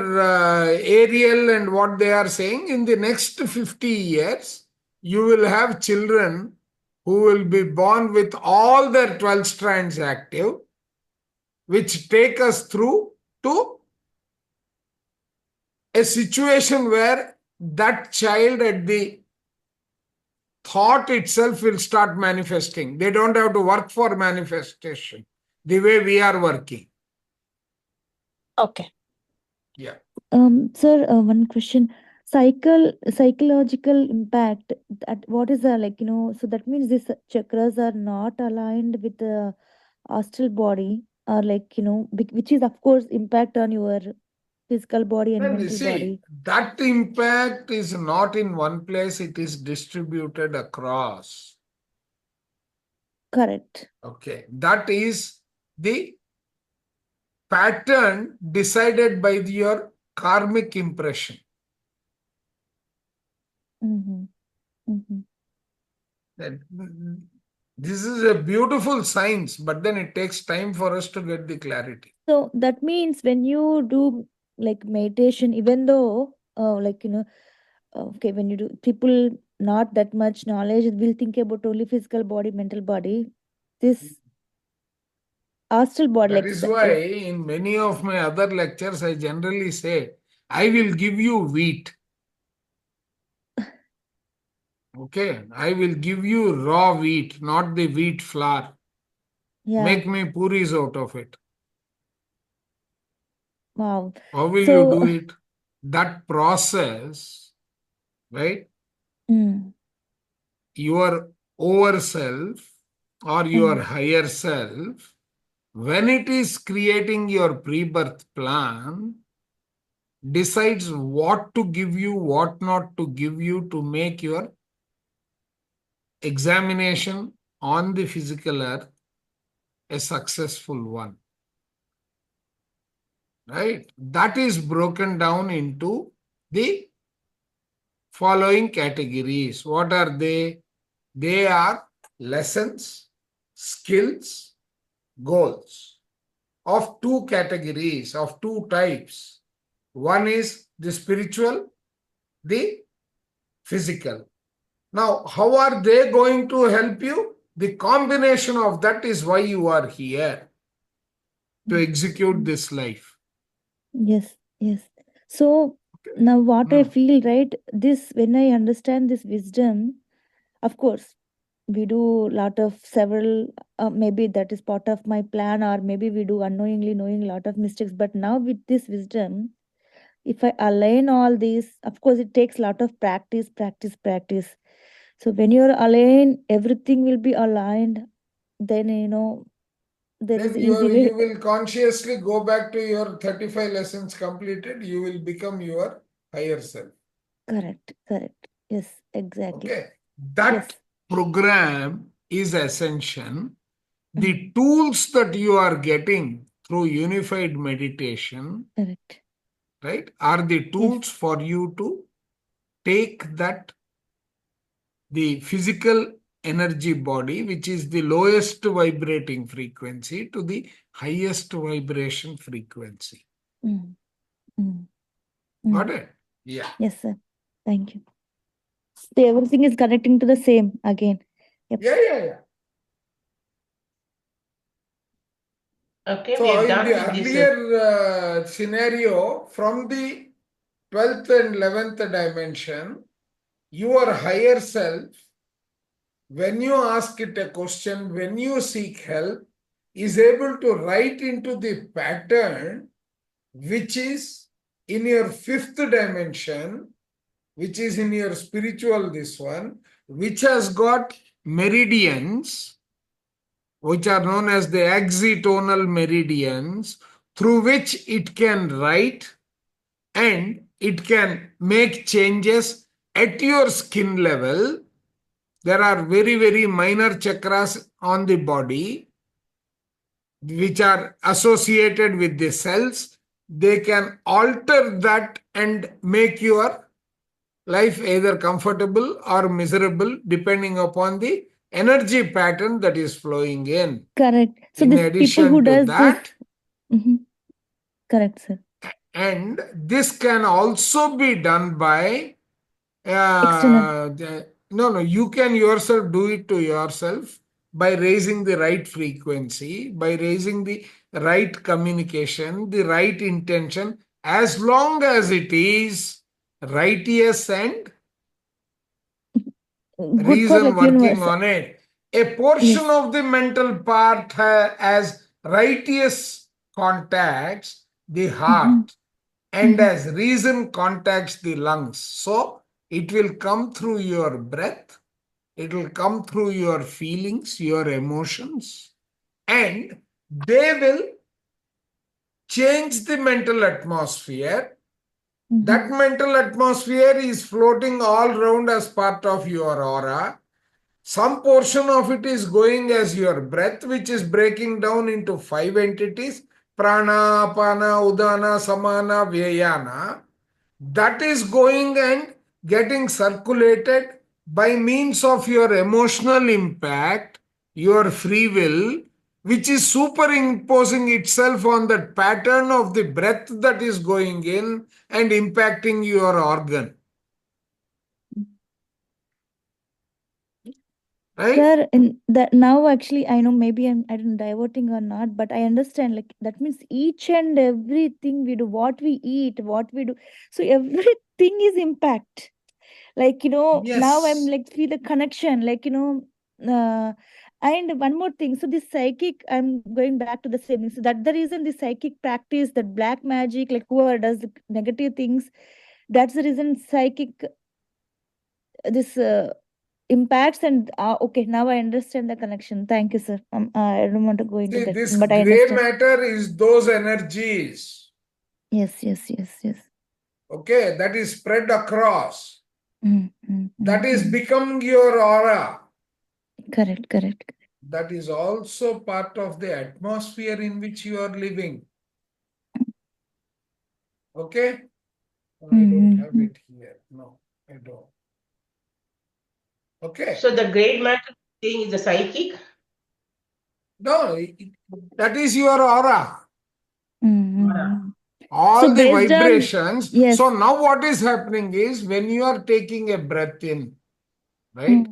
Ariel and what they are saying, in the next 50 years, you will have children who will be born with all their 12 strands active, which take us through to a situation where that child at the thought itself will start manifesting. They don't have to work for manifestation the way we are working. Okay. Yeah. Sir, one question. Psychological impact. That what is the like, so that means these chakras are not aligned with the astral body, or like, which is of course impact on your physical body and Well, you mental see, body. that impact is not in one place, it is distributed across. Correct. Okay. That is the pattern decided by your karmic impression. Mm-hmm. Mm-hmm. That, this is a beautiful science, but then it takes time for us to get the clarity. So that means when you do like meditation, even though okay, when you do, people not that much knowledge will think about only physical body, mental body. This astral body, That like is why in many of my other lectures, I generally say, I will give you wheat. Okay, I will give you raw wheat, not the wheat flour. yeah, Make me puris out of it. wow. How will you So do it? That process, right? mm, Your over self or your mm, higher self, when it is creating your pre-birth plan, decides what to give you, what not to give you to make your examination on the physical earth a successful one. Right? That is broken down into the following categories. What are they? They are lessons, skills, goals of two categories, of two types. One is the spiritual, the physical. Now, how are they going to help you? The combination of that is why you are here, to execute mm, this life. yes, yes. So now what I Hmm. feel, right? This when I understand this wisdom, of course, we do lot of several. Maybe that is part of my plan, or maybe we do unknowingly knowing lot of mistakes. But now with this wisdom, If I align all these, of course, it takes a lot of practice. So when you're aligned, everything will be aligned. Then there is Then easy you way. will consciously go back to your 35 lessons completed. You will become your higher self. Correct. Yes, exactly. Okay. That Yes. program is ascension. Mm, The tools that you are getting through unified meditation, correct. right, are the Yes. tools for you to take the physical energy body, which is the lowest vibrating frequency, to the highest vibration frequency. Mm, mm, Got mm. it? Yeah. Yes, sir. Thank you. So everything is connecting to the same again. Yep. Yeah. Okay, we So are in the done with this. earlier scenario, from the 12th and 11th dimension, your higher self, when you ask it a question, when you seek help, is able to write into the pattern which is in your fifth dimension, which is in your spiritual, this one, which has got meridians, which are known as the axitonal meridians, through which it can write and it can make changes at your skin level. There are very, very minor chakras on the body which are associated with the cells. They can alter that and make your life either comfortable or miserable depending upon the energy pattern that is flowing in. Correct. So In these people who addition to does this. that, Correct, sir. and this can also be done by External. no, you can yourself do it to yourself by raising the right frequency, by raising the right communication, the right intention, as long as it is righteous and Good for reason like working universe. on it. A portion Yes. of the mental part as righteous contacts the heart and as reason contacts the lungs. So it will come through your breath, it will come through your feelings, your emotions, and they will change the mental atmosphere. That mental atmosphere is floating all around as part of your aura. Some portion of it is going as your breath, which is breaking down into 5 entities: prana, apana, udana, samana, vyayana. That is going and getting circulated by means of your emotional impact, your free will, which is superimposing itself on that pattern of the breath that is going in and impacting your organ. Right? Sir, in that now actually I know maybe I don't diverting or not, but I understand like that means each and everything we do, what we eat, what we do, so everything is impact. Like now I'm Yes. like feel the connection, like and one more thing. So this psychic, I'm going back to the same thing. So that the reason the psychic practice, that black magic, like whoever does the negative things, that's the reason psychic this impacts. And okay, now I understand the connection. Thank you, sir. I don't want to go into See, that this thing, but I gray understand. matter is those energies. Yes. Okay, that is spread across. That is Mm. becoming your aura. Correct. That is also part of the atmosphere in which you are living. Okay? I don't have it here. No, I don't. Okay. So the great matter thing is the psychic. No, that is your aura. All So the based on, vibrations. yes. So now what is happening is when you are taking a breath in, right?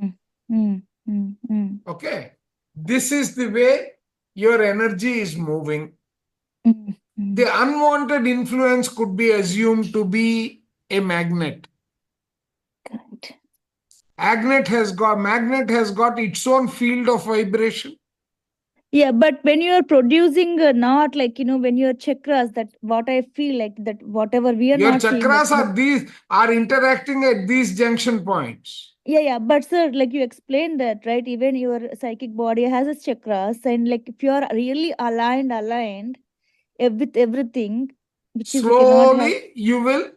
Okay. This is the way your energy is moving. The unwanted influence could be assumed to be a magnet. Correct. Magnet has got its own field of vibration. Yeah, but when you are producing, not like, when your chakras, that what I feel like that whatever we are Your not seeing that, chakras are interacting at these junction points. yeah, but sir, like you explained that, right? Even your psychic body has its chakras, and like if you are really aligned with everything, which is you cannot have. Slowly,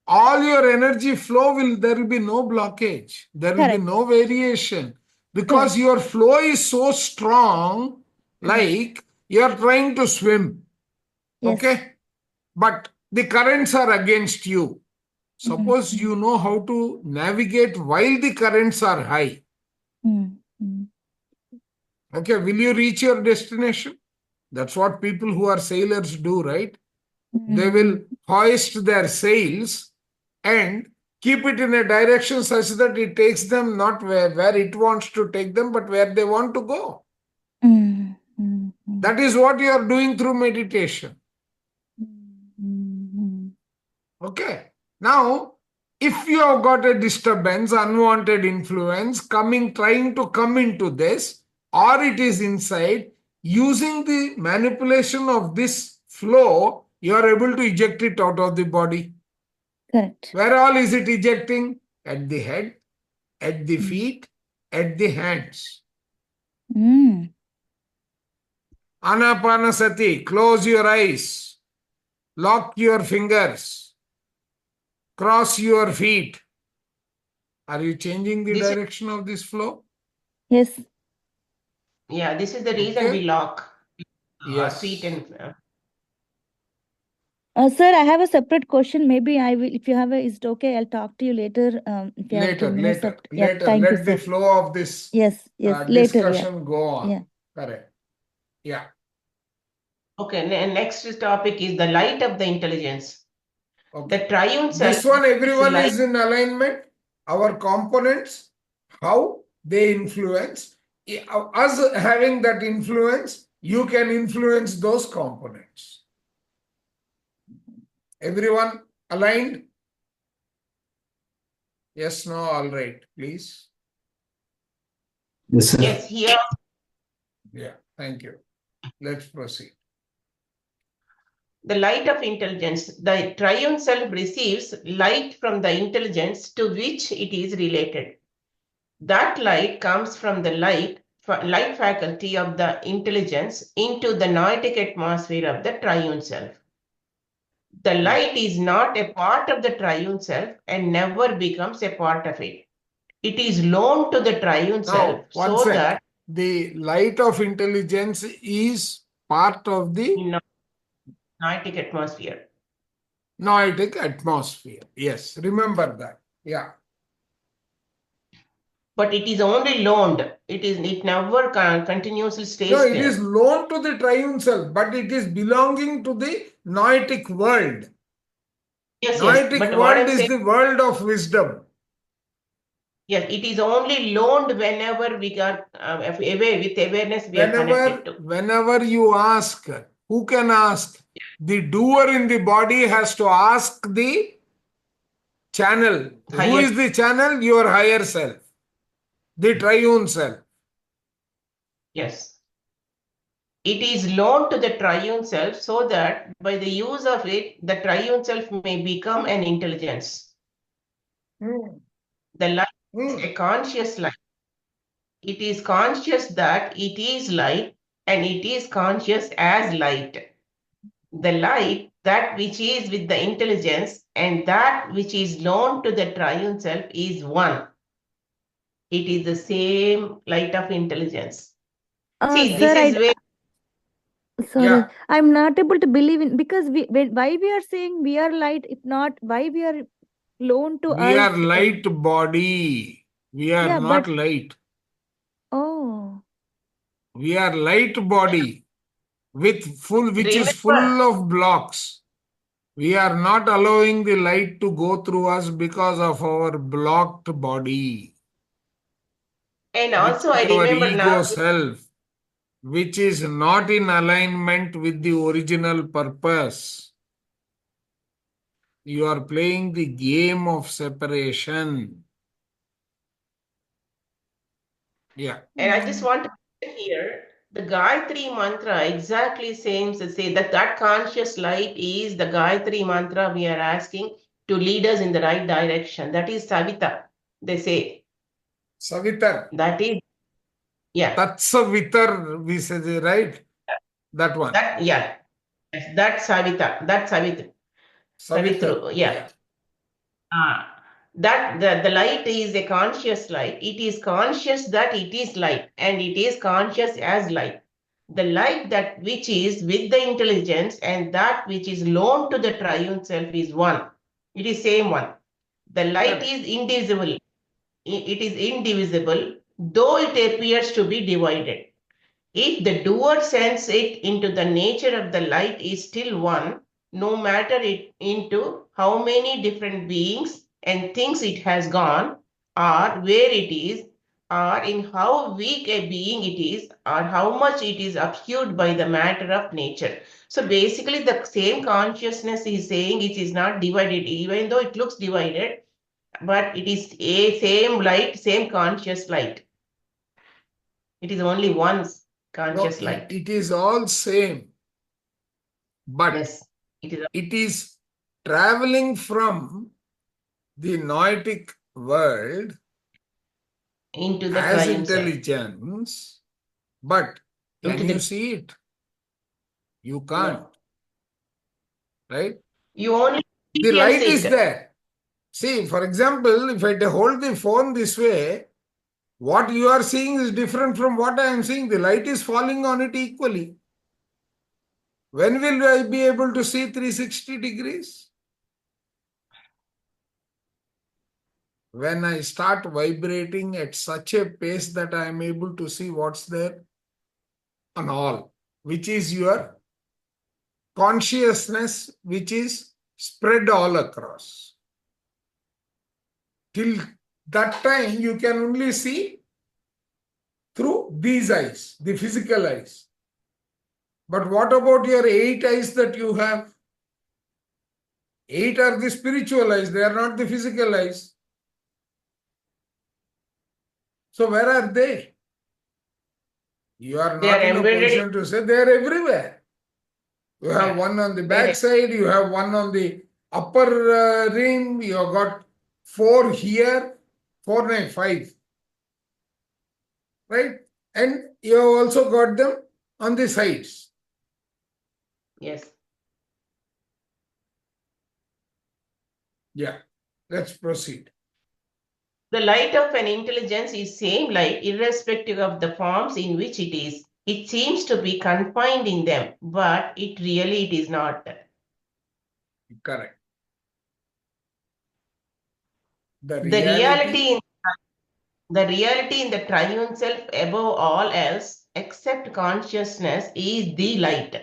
all your energy flow there will be no blockage. There will be Correct. no variation because Correct. your flow is so strong, Correct. like you are trying to swim. Yes. Okay? But the currents are against you. Mm, Suppose you know how to navigate while the currents are high. mm, mm, Okay, will you reach your destination? That's what people who are sailors do, right? They will mm, hoist their sails and keep it in a direction such that it takes them not where it wants to take them, but where they want to go. mm, mm, mm, That is what you are doing through meditation. mm, Okay. Now, if you have got a disturbance, unwanted influence trying to come into this, or it is inside, using the manipulation of this flow, you are able to eject it out of the body. correct. Where all is it ejecting? At the head, at the Mm, feet, at the hands. mm. Anapanasati, close your eyes, lock your fingers, cross your feet. Are you changing the This is, direction of this flow? Yes. yeah, this is the reason we Okay? lock our feet Yes. and Sir, I have a separate question. Maybe I will, if you have a, is it okay? I'll talk to you later. If you have Later, 10 minutes of, later, yeah, later. thank you, Let the sir. flow of this Yes, later, yeah, discussion go on. yeah. Correct. Yeah. okay. Next topic is the light of the intelligence. Okay. The triune self This one, is everyone light. is in alignment. Our components, how they influence. Us having that influence, you can influence those components. Everyone aligned? Yes, no, all right, please. Yes, sir. Yes, here Yeah, thank you. Let's proceed. the light of intelligence. The triune self receives light from the intelligence to which it is related. That light comes from the light faculty of the intelligence into the noetic atmosphere of the triune self. The light is not a part of the triune self and never becomes a part of it. It is loaned to the triune self Now, one so sec. that The light of intelligence is part of the in noetic atmosphere. noetic atmosphere. Yes, remember that. Yeah. But it is only loaned. It never continuously No, stays it is there. loaned to the triune self, but it is belonging to the noetic world. Yes. Noetic But what world I'm is saying, the world of wisdom. yes, it is only loaned whenever we are aware with awareness we are connected to. Whenever you ask, who can ask? The doer in the body has to ask the channel. Who Higher, is the channel? Your higher self, the triune self. yes. It is loaned to the triune self so that by the use of it, the triune self may become an intelligence. Hmm. The light is Hmm. a conscious light. It is conscious that it is light and it is conscious as light. The light, that which is with the intelligence and that which is known to the triune self is one. It is the same light of intelligence. See, this Sir, is where sorry, Yeah, I'm not able to believe in, because why we are saying we are light, if not, why we are loan to we us? are light body. We are Yeah, but not light. oh, We are light body which is remember, full of blocks. We are not allowing the light to go through us because of our blocked body, and which also is I our remember now, ego self, which is not in alignment with the original purpose. You are playing the game of separation. Yeah. and I just want to mention here the Gayatri mantra exactly seems to say that conscious light is the Gayatri mantra we are asking to lead us in the right direction. That is Savita, they say. Savitar. That is, yeah. Tatsavitar, we say, right? That one. That, yeah. Yes, that's Savita. That's Savitri. Savitar. Savitru, yeah. That the light is a conscious light. It is conscious that it is light, and it is conscious as light. The light that which is with the intelligence and that which is known to the triune self is one. It is same one. The light Correct. is indivisible. It is indivisible, though it appears to be divided. If the doer sends it into the nature of the light is still one, no matter it into how many different beings and things it has gone, or where it is, or in how weak a being it is, or how much it is obscured by the matter of nature. So basically, the same consciousness is saying it is not divided, even though it looks divided, but it is a same light, same conscious light. It is only one No, conscious light. it is all same, but Yes, it is it is traveling from the noetic world into the as triune self. intelligence, but can Into you the see it? You can't, no, right? you only The experience light is it. there. See, for example, if I hold the phone this way, what you are seeing is different from what I am seeing. The light is falling on it equally. When will I be able to see 360 degrees? When I start vibrating at such a pace that I am able to see what's there on all, which is your consciousness, which is spread all across. Till that time, you can only see through these eyes, the physical eyes. But what about your 8 eyes that you have? 8 are the spiritual eyes, they are not the physical eyes. So where are they? You are They are not in a embedded. position to say they are everywhere. You have Yeah, one on the they back side, you have one on the upper rim, you have got 4 here, 4, 9, 5, right? And you have also got them on the sides. yes. Yeah, let's proceed. The light of an intelligence is same light irrespective of the forms in which it is. It seems to be confined in them, but it is not. Correct. The The reality, reality in the reality in the triune self above all else except consciousness is the light.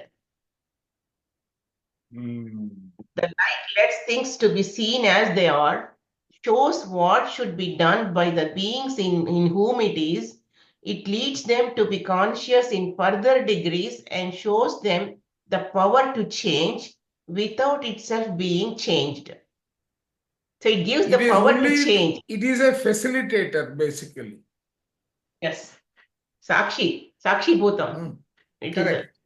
The light lets things to be seen as they are, shows what should be done by the beings in whom it is. It leads them to be conscious in further degrees and shows them the power to change without itself being changed. So it gives it the is power to only, change. it is a facilitator basically. Yes. Sakshi Bhutam. It is a, Correct.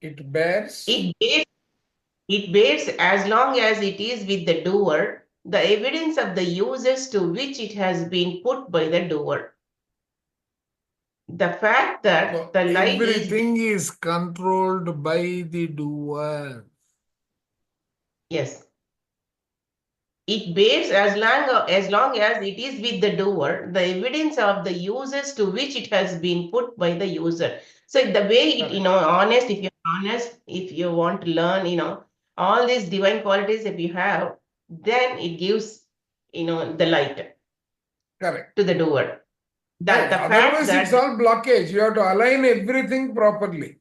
It bears. it bears as long as it is with the doer, the evidence of the uses to which it has been put by the doer. The fact that So the light is, everything is controlled by the doer. yes, it bears as long as it is with the doer, the evidence of the uses to which it has been put by the user. So the way it, Correct. honest, if you're honest, if you want to learn, all these divine qualities, if you have, then it gives, the light Correct. to the doer. Right. The fact Otherwise, it's that, all blockage. You have to align everything properly.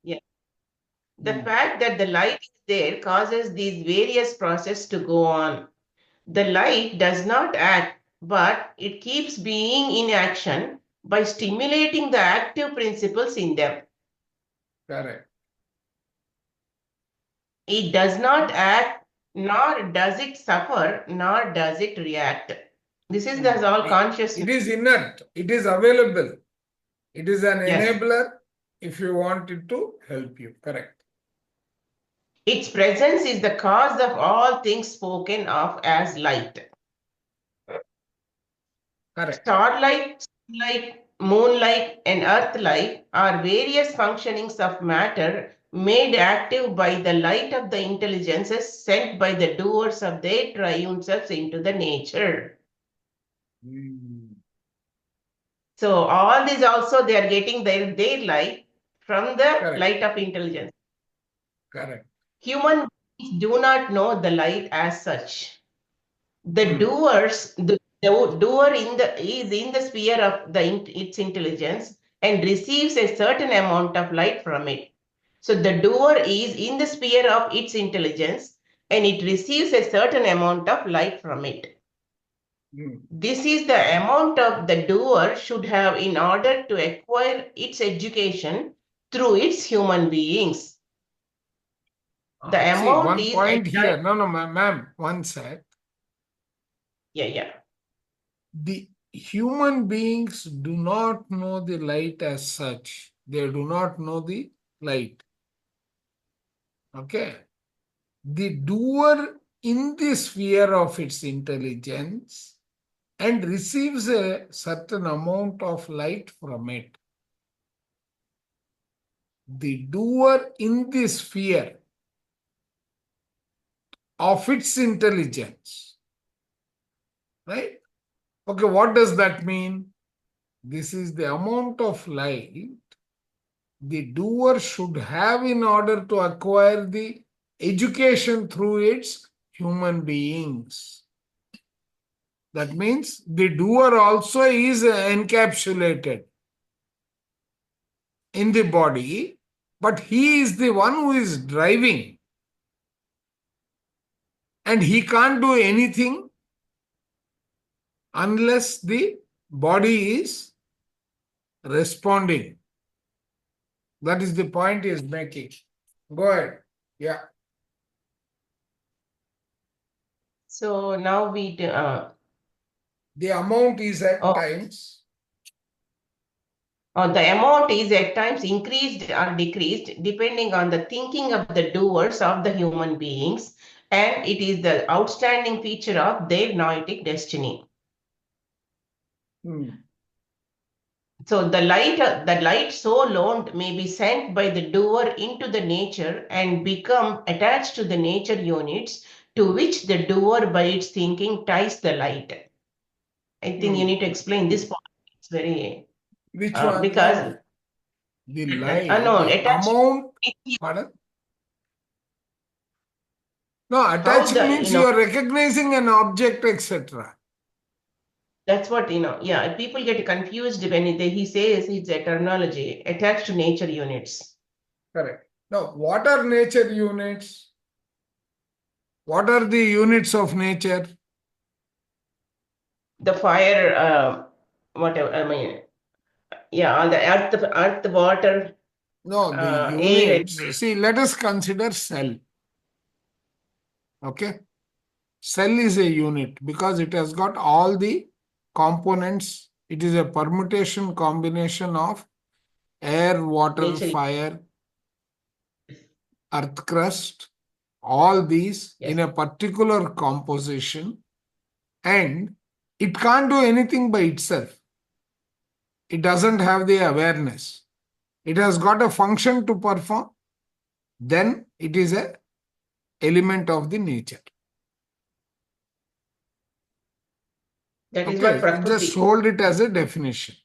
yeah, the fact that the light is there causes these various processes to go on. The light does not act, but it keeps being in action by stimulating the active principles in them. Correct. It does not act, nor does it suffer, nor does it react. This is the all It consciousness. is inert. It is available. It is an Yes. enabler if you want it to help you. Correct. Its presence is the cause of all things spoken of as light. Correct. Starlight, sunlight, moonlight, and earthlight are various functionings of matter made active by the light of the intelligences sent by the doers of their triune selves into the nature. So all these also they are getting their light from the Correct. light of intelligence. Correct. Human beings do not know the light as such. The doers, the doer is in the sphere of its intelligence and receives a certain amount of light from it. So the doer is in the sphere of its intelligence and it receives a certain amount of light from it. This is the amount of the doer should have in order to acquire its education through its human beings. The See, amount one is point here. No, ma'am, one sec. Yeah. The human beings do not know the light as such. They do not know the light. Okay. The doer in the sphere of its intelligence and receives a certain amount of light from it. The doer in the sphere of its intelligence. Right? Okay, what does that mean? This is the amount of light the doer should have in order to acquire the education through its human beings. That means the doer also is encapsulated in the body, but he is the one who is driving. And he can't do anything unless the body is responding. That is the point he is making. Go ahead. Yeah. So now the amount is at times. The amount is at times increased or decreased depending on the thinking of the doers of the human beings, and it is the outstanding feature of their noetic destiny. So the light so loaned may be sent by the doer into the nature and become attached to the nature units to which the doer by its thinking ties the light. I think you need to explain this point. It's very which one? Because the light, no, the amount. Pardon? No, attaching means you are recognizing an object, etc. That's what, yeah, people get confused when he says it's a terminology attached to nature units. Correct. Now, what are nature units? What are the units of nature? The fire, whatever, all the earth, water. No, the units. See, let us consider cell. Okay. Cell is a unit because it has got all the components. It is a permutation combination of air, water, fire, earth crust, all these in a particular composition, and it can't do anything by itself. It doesn't have the awareness. It has got a function to perform. Then it is an element of the nature. That is what Prakriti. Just hold it as a definition.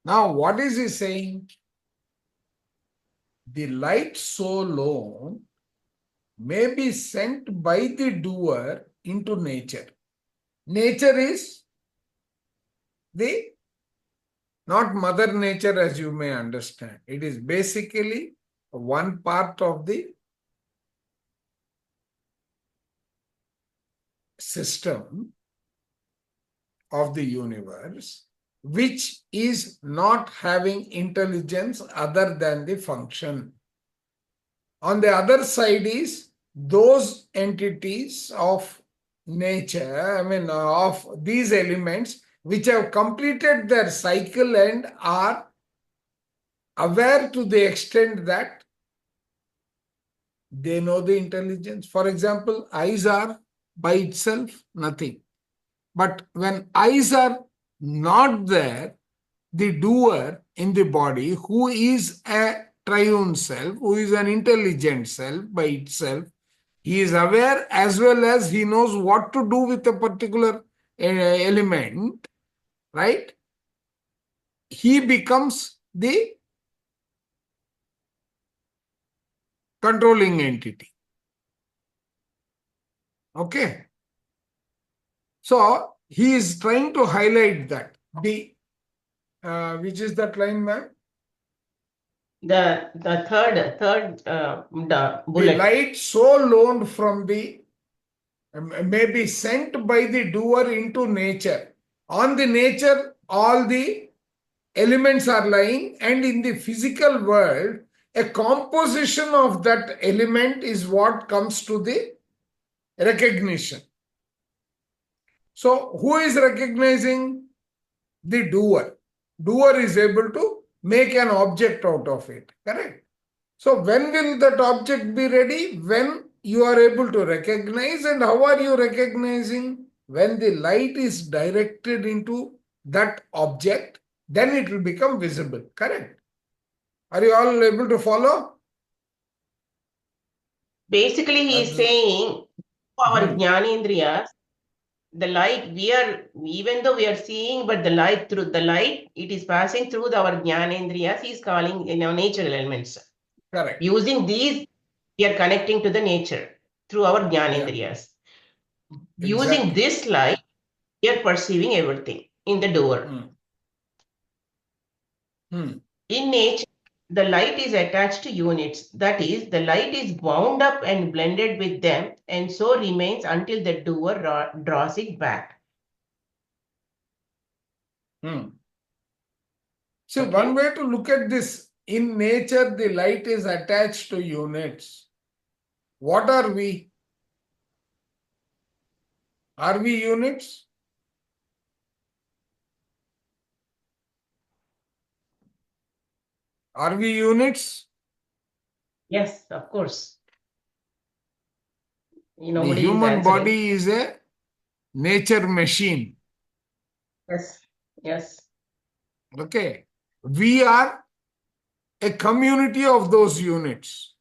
Now, what is he saying? The light so low may be sent by the doer into nature. Nature is not Mother Nature as you may understand. It is basically one part of the system of the universe, which is not having intelligence other than the function. On the other side is those entities of nature, of these elements which have completed their cycle and are aware to the extent that they know the intelligence. For example, eyes are by itself nothing. But when eyes are not there, the doer in the body, who is a triune self, who is an intelligent self by itself, he is aware as well as he knows what to do with a particular element, right? He becomes the controlling entity. Okay. So he is trying to highlight that. The which is that line, ma'am? The third The bullet. light so loaned from the may be sent by the doer into nature. On the nature, all the elements are lying, and in the physical world, a composition of that element is what comes to the recognition. So, who is recognizing? The doer. Doer is able to make an object out of it. Correct? So, when will that object be ready? When you are able to recognize. And how are you recognizing? When the light is directed into that object, then it will become visible. Correct? Are you all able to follow? Basically, he is saying our jnanendriyas, the light even though we are seeing, but the light through the light, it is passing through our jnanendriyas. He is calling natural elements. Correct. Using these, we are connecting to the nature through our jnanendriyas. Yeah. Using Exactly. this light, we are perceiving everything in the doer. In nature, the light is attached to units. That is, the light is bound up and blended with them, and so remains until the doer draws it back. See, one way to look at this, in nature, the light is attached to units. What are we? Are we units? Are we units? Yes, of course. The human body is a nature machine. Yes, yes. Okay. We are a community of those units.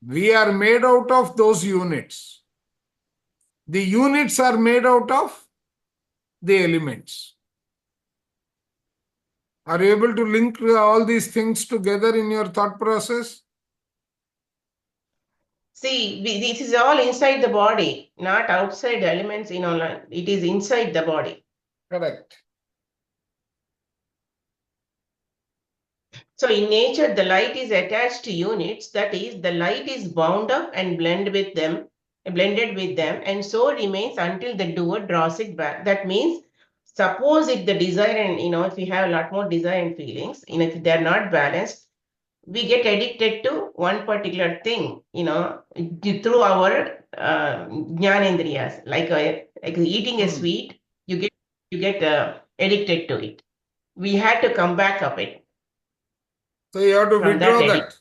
We are made out of those units. The units are made out of the elements. Are you able to link all these things together in your thought process? See, this is all inside the body, not outside elements, it is inside the body. Correct. So in nature, the light is attached to units. That is, the light is bound up and blended with them, and so remains until the doer draws it back. That means, suppose if the desire and if we have a lot more desire and feelings, if they are not balanced, we get addicted to one particular thing, through our jnanendriyas, like eating a sweet, you get addicted to it. We had to come back of it. So you have to withdraw that.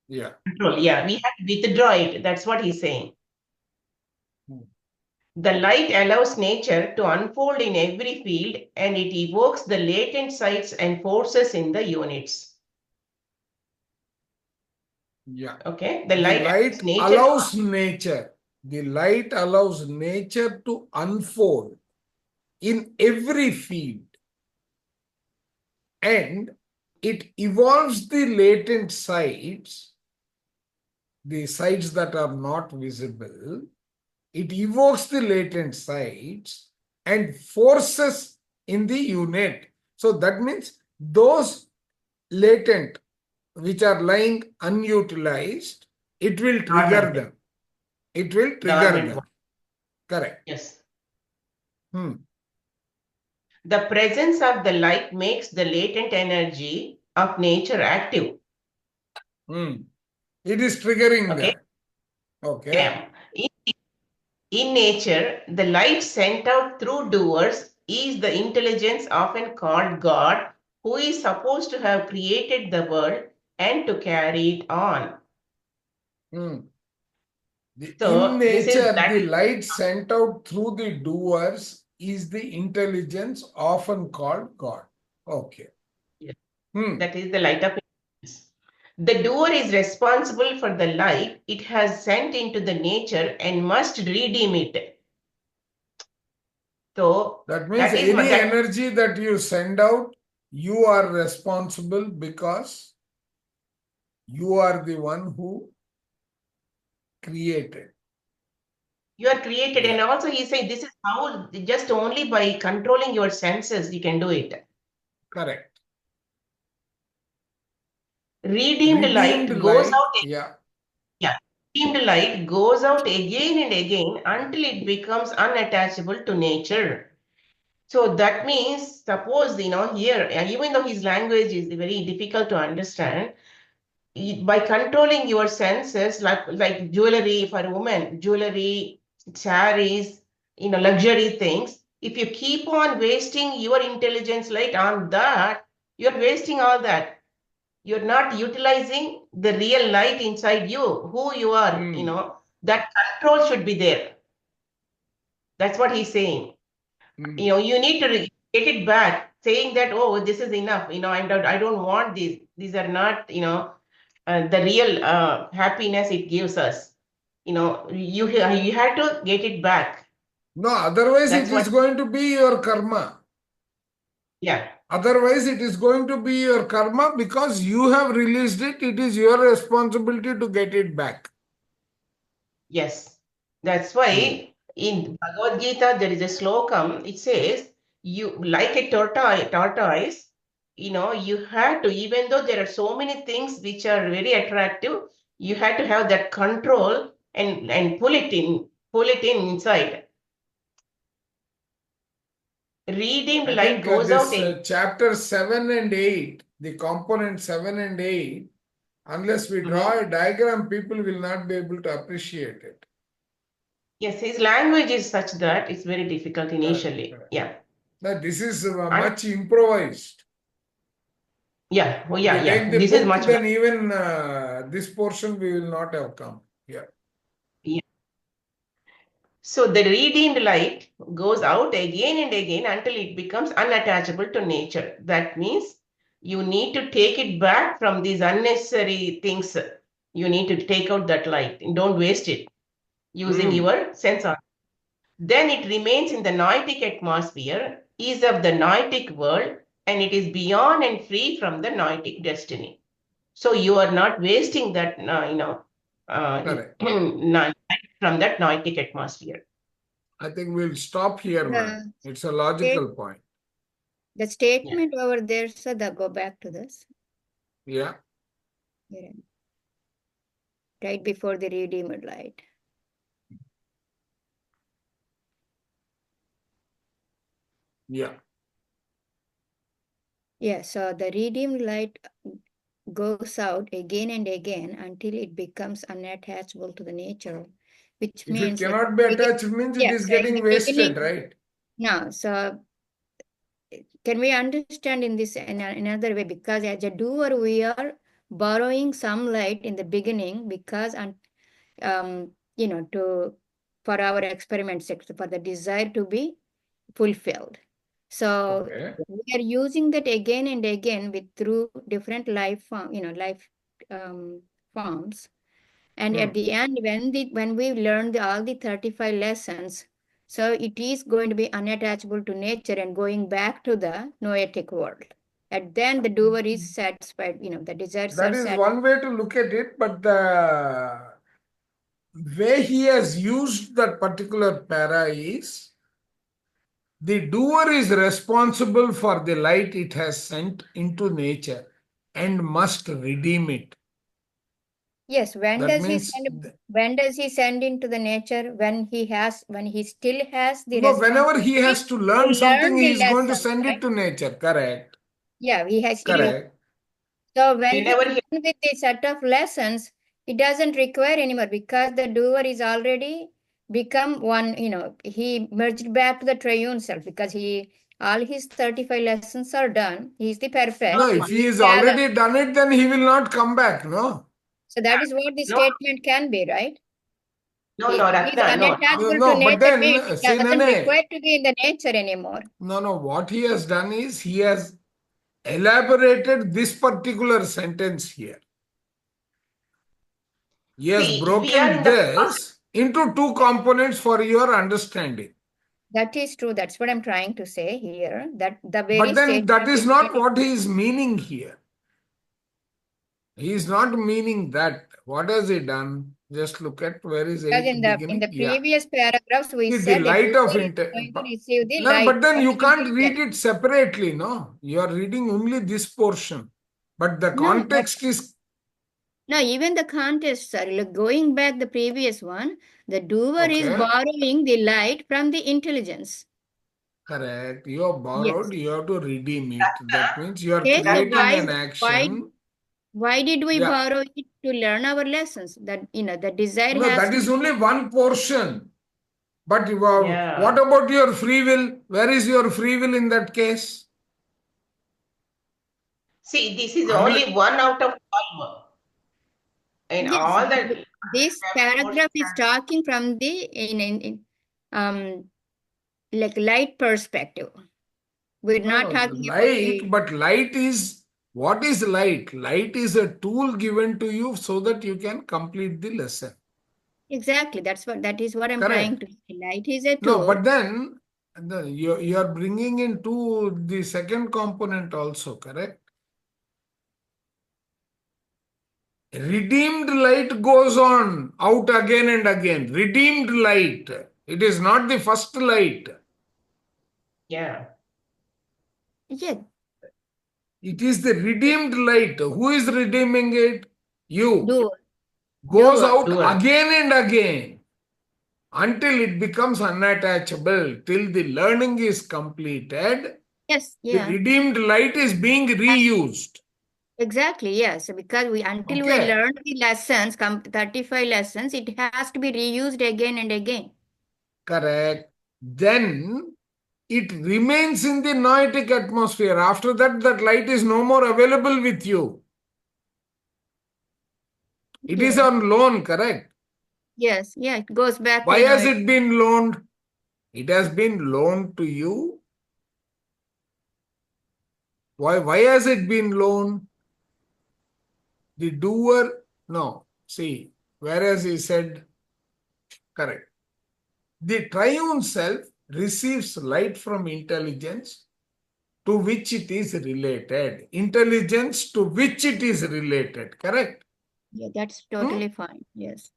Yeah. Control. Yeah, we have to withdraw it. That's what he's saying. The light allows nature to unfold in every field, and it evokes the latent sites and forces in the units. Yeah. Okay. The light allows nature. The light allows nature to unfold in every field. And it evolves the latent sites, the sites that are not visible. It evokes the latent sites and forces in the unit. So that means those latent which are lying unutilized, it will trigger them. It will trigger them. Correct. Yes. The presence of the light makes the latent energy of nature active. It is triggering Okay. that. Okay. Yeah. In nature, the light sent out through doers is the intelligence often called God, who is supposed to have created the world and to carry it on. Hmm. In So this is nature, that. the light sent out through the doers is the intelligence often called God. Okay. Yes, Hmm. that is the light of intelligence. The doer is responsible for the light it has sent into the nature and must redeem it. So That means that is any that. energy that you send out, you are responsible because you are the one who created. You are created, and Yeah, also he said this is how just only by controlling your senses you can do it. correct. Redeemed Redeemed light goes light, out. yeah. Yeah, redeemed light goes out again and again until it becomes unattachable to nature. So that means, suppose here, even though his language is very difficult to understand, by controlling your senses, like jewelry for a woman, jewelry, saris, luxury things, if you keep on wasting your intelligence light on that, you're wasting all that. You're not utilizing the real light inside you, who you are. That control should be there. That's what he's saying. You need to get it back, saying that, oh, this is enough. I don't want these. These are not, the real happiness it gives us. You have to get it back. No, otherwise That's it is what. going to be your karma. Yeah. Otherwise, it is going to be your karma because you have released it. It is your responsibility to get it back. Yes. That's why in Bhagavad Gita there is a slokam. It says, you like a tortoise, you have to, even though there are so many things which are very attractive, you have to have that control and pull it in inside. Redeemed I light think goes out. this chapter 7 and 8, the component 7 and 8, unless we draw a diagram, people will not be able to appreciate it. Yes, his language is such that it's very difficult initially. Correct. Yeah. Now, this is And much improvised. yeah, oh If we yeah, take yeah. the This is book, much then even this portion we will not have come. Yeah. yeah. So the redeemed light goes out again and again until it becomes unattachable to nature. That means you need to take it back from these unnecessary things. You need to take out that light and don't waste it using your sense organ. Then it remains in the noetic atmosphere, is of the noetic world, and it is beyond and free from the noetic destiny. So you are not wasting that, Correct. from that noetic atmosphere. I think we'll stop here, man. It's a logical point. The statement over there, so go back to this. Yeah. Yeah. Right before the redeemed light. Yeah. Yeah, so the redeemed light goes out again and again until it becomes unattachable to the nature, which If means it cannot be attached, means it is so in getting the wasted, beginning, right? no, so can we understand in this in another way? Because as a doer, we are borrowing some light in the beginning because to for our experiments, for the desire to be fulfilled. So we are using that again and again through different life forms. And at the end, when we learn all the 35 lessons, so it is going to be unattachable to nature and going back to the noetic world. And then the doer is satisfied, the desires That are is satisfied. one way to look at it, but the way he has used that particular para is the doer is responsible for the light it has sent into nature and must redeem it. Yes, That means when does he send into the nature? When he still has the no, whenever he responsibility has to to learn something, learn he the is going to lessons, send right? it to nature. Correct. Yeah, he has Correct. So when he's Whenever done with the set of lessons, it doesn't require anymore because the doer is already become one, he merged back to the triune self because all his 35 lessons are done. He's the perfect. No, if he is Yeah, already done it, then he will not come back, no? so that is what the No, statement can be, right? no, no, He's Ratna, no. No, unattachable to no, but nature means then, he see, doesn't Nene, require to be in the nature anymore. no, what he has done is he has elaborated this particular sentence here. He has See, we are broken in the this into two components for your understanding. That is true. That's what I'm trying to say here. That the very But then statement that is is not what he is meaning here. He is not meaning that. What has he done? Just look at where is because eighth in the beginning. Yeah. previous paragraphs we The said the light doer of is going to receive the no, light but then from you the can't read intelligence. it separately, no? You are reading only this portion. But the No, context is no, even the context, sir. Look, going back the previous one, the doer is okay. borrowing the light from the intelligence. Correct. You have Yes. borrowed, you have to redeem it. That means you are Okay, so creating an action. why did we Yeah. borrow it to learn our lessons? That the desire No, has that to is be. only one portion. But Yeah. what about your free will? Where is your free will in that case? See, this is Unle- only one out of 12. In Yes, all that, this paragraph is talking from the um like light perspective. We're not No, talking about light, but light is what is light? Light is a tool given to you so that you can complete the lesson. exactly. That is what I'm trying Correct. to say. Light is a No, tool. but then you are bringing into the second component also, correct? Redeemed light goes on out again and again. Redeemed light. It is not the first light. yeah. Yeah, It is the redeemed light. Who is redeeming it? You. doer, Goes doer. out Doer. again and again until it becomes unattachable. Till the learning is completed, Yes, the yeah. redeemed light is being reused. Exactly, yes. Because until we Okay, learn the lessons, 35 lessons, it has to be reused again and again. correct. Then it remains in the noetic atmosphere. After that, that light is no more available with you. It is Yeah. on loan, correct? Yes, yeah, it goes back to Why the has noise. it been loaned? It has been loaned to you. Why has it been loaned? The doer, no. See, whereas he said, correct. The triune self receives light from intelligence to which it is related. Intelligence to which it is related, correct? Yeah, that's Hmm? totally fine. Yes.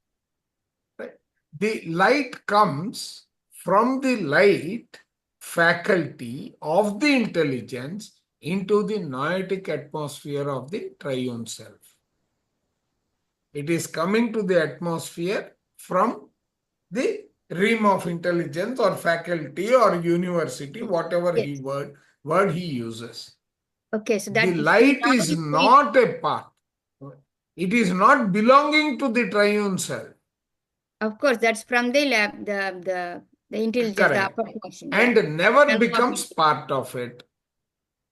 Right. The light comes from the light faculty of the intelligence into the noetic atmosphere of the triune self. It is coming to the atmosphere from the realm of intelligence or faculty or university, whatever Yes. word he uses. Okay, so The that see light now is if we not a part. It is not belonging to the triune self. of course that's from the lab the intelligence, the Correct. upper portion, yeah. And never And not becomes part of it.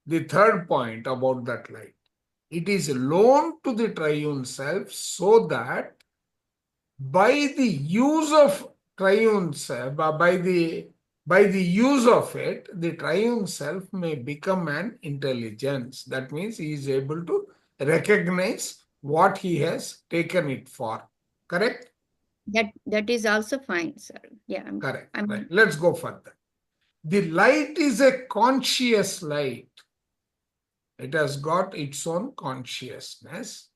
The third point about that light. It is loaned to the triune self so that by the use of triune self, by the use of it, the triune self may become an intelligence. That means he is able to recognize what he has taken it for. Correct? that is also fine, sir. Yeah, Correct. I'm Right. Let's go further. The light is a conscious light. It has got its own consciousness.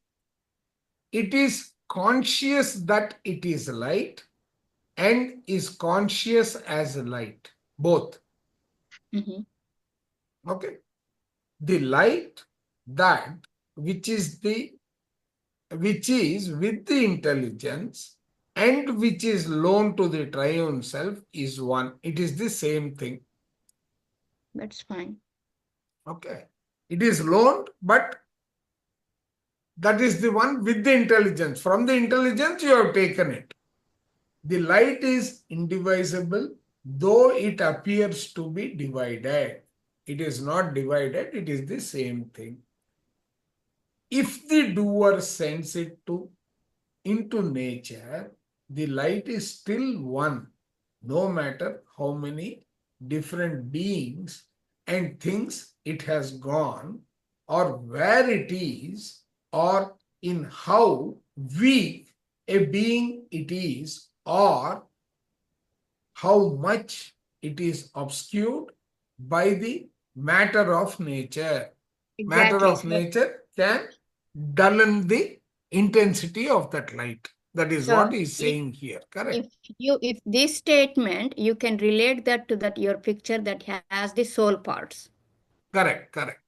It is conscious that it is light and is conscious as light, both. Mhm. Okay. The light that which is with the intelligence and which is loaned to the triune self is one. It is the same thing. That's fine. Okay. It is loaned, but that is the one with the intelligence. From the intelligence, you have taken it. The light is indivisible, though it appears to be divided. It is not divided, it is the same thing. If the doer sends it into nature, the light is still one, no matter how many different beings and things it has gone, or where it is, or in how weak a being it is, or how much it is obscured by the matter of nature. Matter Exactly. of nature can dullen the intensity of that light. That is what So he is saying here. Correct. if this statement, you can relate that to that your picture that has the soul parts. Correct. Correct.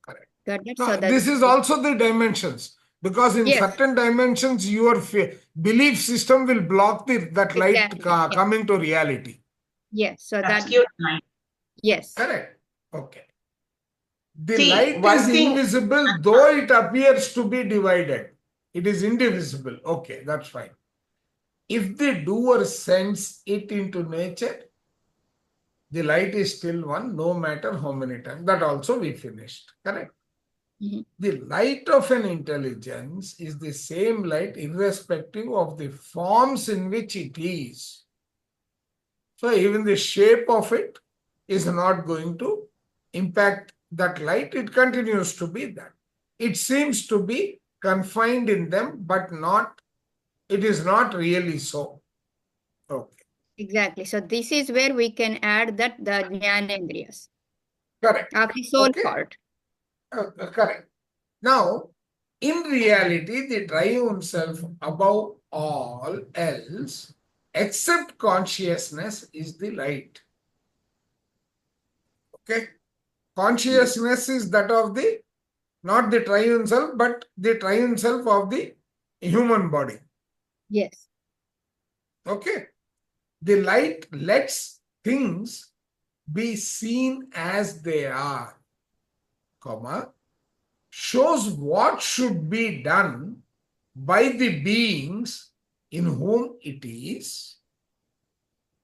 Correct. Got it? Now, So that this is also the dimensions, because in yes, certain dimensions, your belief system will block that light exactly. Yeah. coming to reality. Yes. So that Obscure mind. yes. Correct. Okay. The See, light is one thing, invisible, though it appears to be divided. It is indivisible. Okay, that's fine. If the doer sends it into nature, the light is still one, no matter how many times. That also we finished. Correct. Mhm. The light of an intelligence is the same light irrespective of the forms in which it is. So even the shape of it is not going to impact that light. It continues to be that. It seems to be confined in them, but not, it is not really so. Okay. Exactly. So this is where we can add that the jnanendriyas Correct. of the soul Okay. part. Correct. Now, in reality, the triune self above all else, except consciousness, is the light. Okay. Consciousness is that of the, not the triune self, but the triune self of the human body. Yes. Okay. The light lets things be seen as they are, comma, shows what should be done by the beings in whom it is,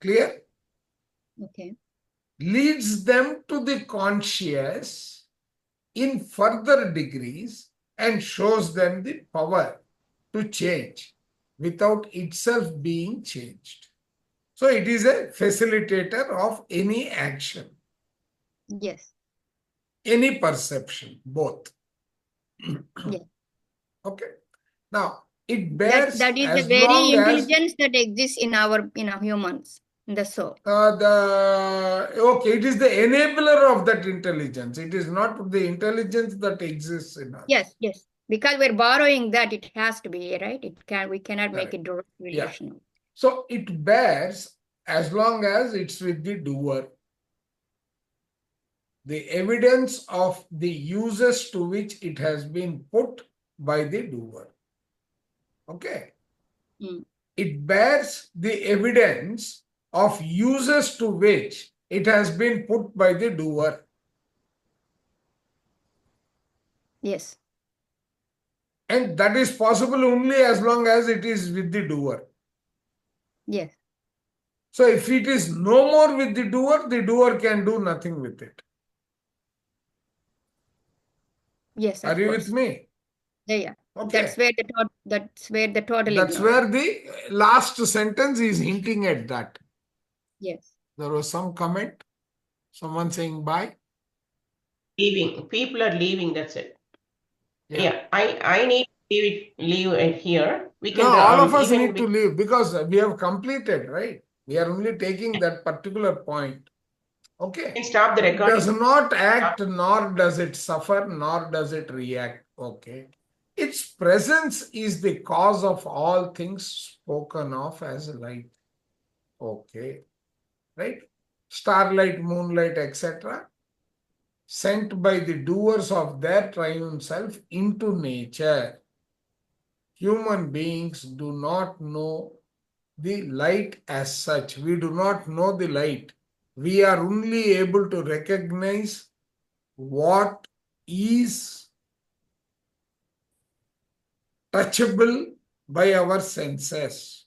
clear, Okay. leads them to the conscious in further degrees, and shows them the power to change without itself being changed. So it is a facilitator of any action, Yes. any perception, both. Yes. Okay. Now, it That bears that is the as very long as intelligence that exists in our humans, in the soul. it is the enabler of that intelligence. It is not the intelligence that exists in us. Yes, yes. Because we're borrowing that, it has to be, right? We cannot make Correct. it direct Yeah. relational. So it bears as long as it's with the doer. The evidence of the uses to which it has been put by the doer. Okay. Mm. It bears the evidence of uses to which it has been put by the doer. Yes. And that is possible only as long as it is with the doer. Yes. So if it is no more with the doer can do nothing with it. Yes, Are of you course. with me? Yeah. Okay. That's where the total That's ignorance. where the last sentence is hinting at that. Yes. There was some comment, someone saying bye. leaving. People are leaving, that's it. Yeah. Yeah, I need to leave it here. We No, can all of us even need to leave because we have completed, right? We are only taking that particular point. Okay. stop the It does recording. not act, nor does it suffer, nor does it react. Okay. Its presence is the cause of all things spoken of as light. Okay. Right? Starlight, moonlight, etc., sent by the doers of their triune self into nature. Human beings do not know the light as such. We do not know the light. We are only able to recognize what is touchable by our senses.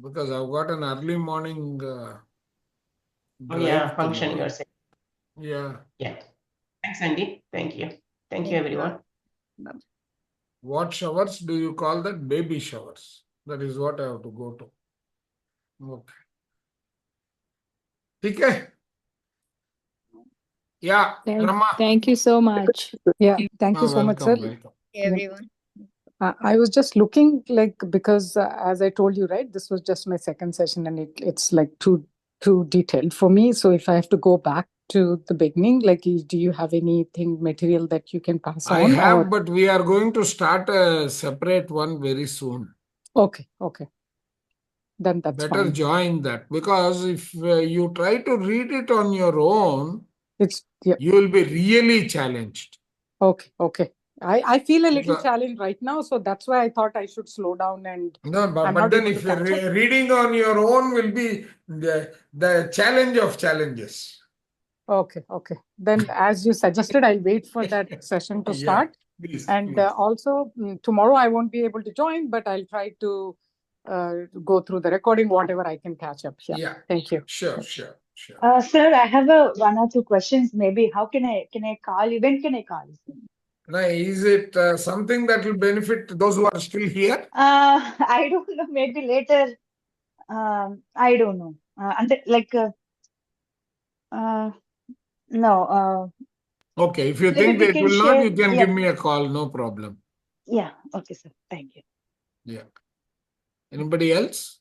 because I've got an early morning Oh, drive yeah, function tomorrow. you're saying. Yeah. Yeah. Thanks, Andy. Thank you. Thank you, everyone. What showers do you call that? Baby showers. That is what I have to go to. Okay. Okay. Yeah, Brahma. Thank you so much. Yeah, thank you so much, sir. Welcome. Everyone. I was just looking because as I told you, right, this was just my second session and it's like too detailed for me. So if I have to go back to the beginning, do you have anything material that you can pass I on? have, but we are going to start a separate one very soon. Okay. Then that's Better fine. join that, because if you try to read it on your own, you will be really challenged. Okay. I feel a little challenged right now, so that's why I thought I should slow down and but then if you're reading on your own will be the challenge of challenges. Okay. Then as you suggested, I'll wait for that session to start. Please. Also tomorrow I won't be able to join, but I'll try to go through the recording, whatever I can catch up. Yeah. Thank you. Sure. Sir, I have one or two questions. Maybe how can I call you? When can I call you? Now, is it something that will benefit those who are still here? I don't know. Maybe later. I don't know. No. Okay, if you Maybe think we it can will not, share. you can Yeah. give me a call, no problem. Yeah. Okay, sir. Thank you. Yeah. Anybody else?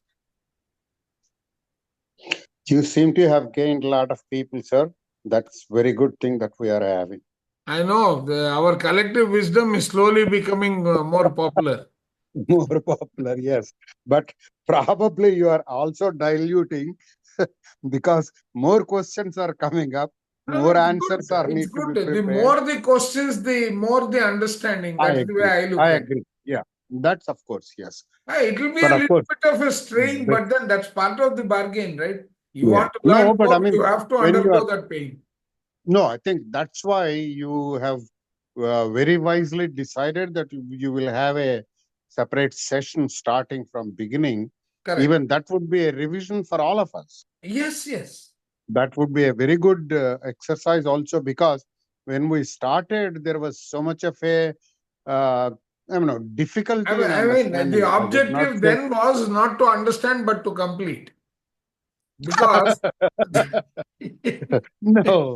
You seem to have gained a lot of people, sir. That's very good thing that we are having. I know our collective wisdom is slowly becoming more popular. More popular, yes. But probably you are also diluting because more questions are coming up, more answers are It's need to be good. The prepared. more the questions, the more the understanding. That's the way I look at it. Agree. Yeah, that's of course, yes. It will be But a of little course, bit of a strain, but then that's part of the bargain, right? You yeah. want to No, learn but more, I mean, you have to when you undergo are, that pain. no, I think that's why you have very wisely decided that you will have a separate session starting from beginning. Correct. Even that would be a revision for all of us. Yes. That would be a very good exercise also, because when we started, there was so much of a difficulty in I mean, understanding. the I would not objective say. then was not to understand, but to complete. Because No.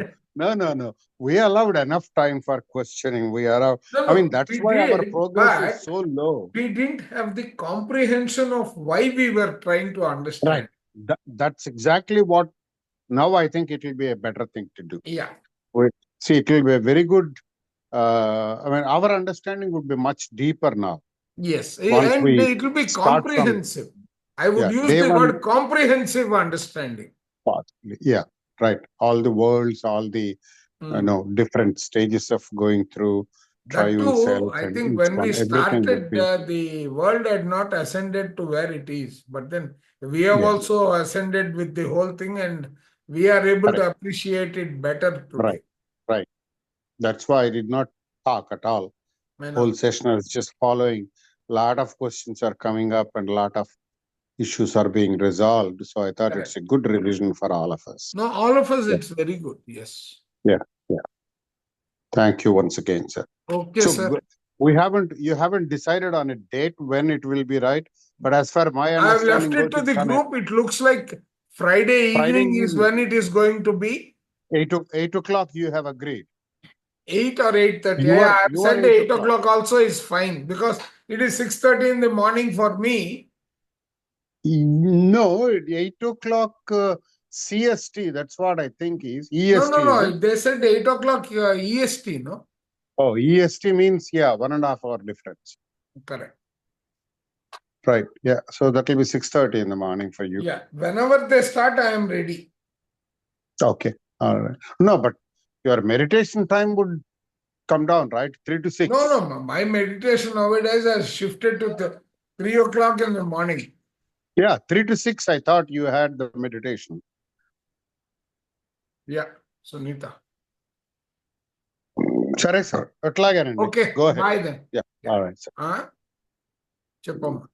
We allowed enough time for questioning. I mean, that's why our progress is so low. We didn't have the comprehension of why we were trying to understand. Right. That's exactly what now I think it will be a better thing to do. Yeah. See, it will be a very good, I mean, our understanding would be much deeper now. Yes, Once and we it will be start from, comprehensive. I would use the word comprehensive understanding. Possibly. Yeah, right. All the worlds, all the different stages of going through That triune too, self, I and think each when one, we everything would started, be. the world had not ascended to where it is. But then we have also ascended with the whole thing, and we are able to appreciate it better today. Right. That's why I did not talk at all. Whole session is just following. A lot of questions are coming up and a lot of issues are being resolved. So I thought it's a good revision for all of us. No, all of us, it's very good. Yes. Yeah. Thank you once again, sir. Okay, so sir. You haven't decided on a date when it will be right, but as far my I have understanding left it to the group. It looks like Friday evening is when it is going to be. 8 o'clock you have agreed. 8 or 8:30. I have said 8 o'clock also is fine, because it is 6:30 in the morning for me. No, 8 o'clock CST. That's what I think is EST. No. They said 8 o'clock EST, no? Oh, EST means 1.5 hour difference. Correct. Right. Yeah. So that will be 6:30 in the morning for you. Yeah. Whenever they start, I am ready. Okay. All right. No, but your meditation time would come down, right? 3 to 6. No. My meditation nowadays has shifted to 3 o'clock in the morning. Yeah, 3 to 6. I thought you had the meditation. Yeah, Sunita. Sure, sir. Okay. Go ahead. Bye then. Yeah. All right, sir. Chepama.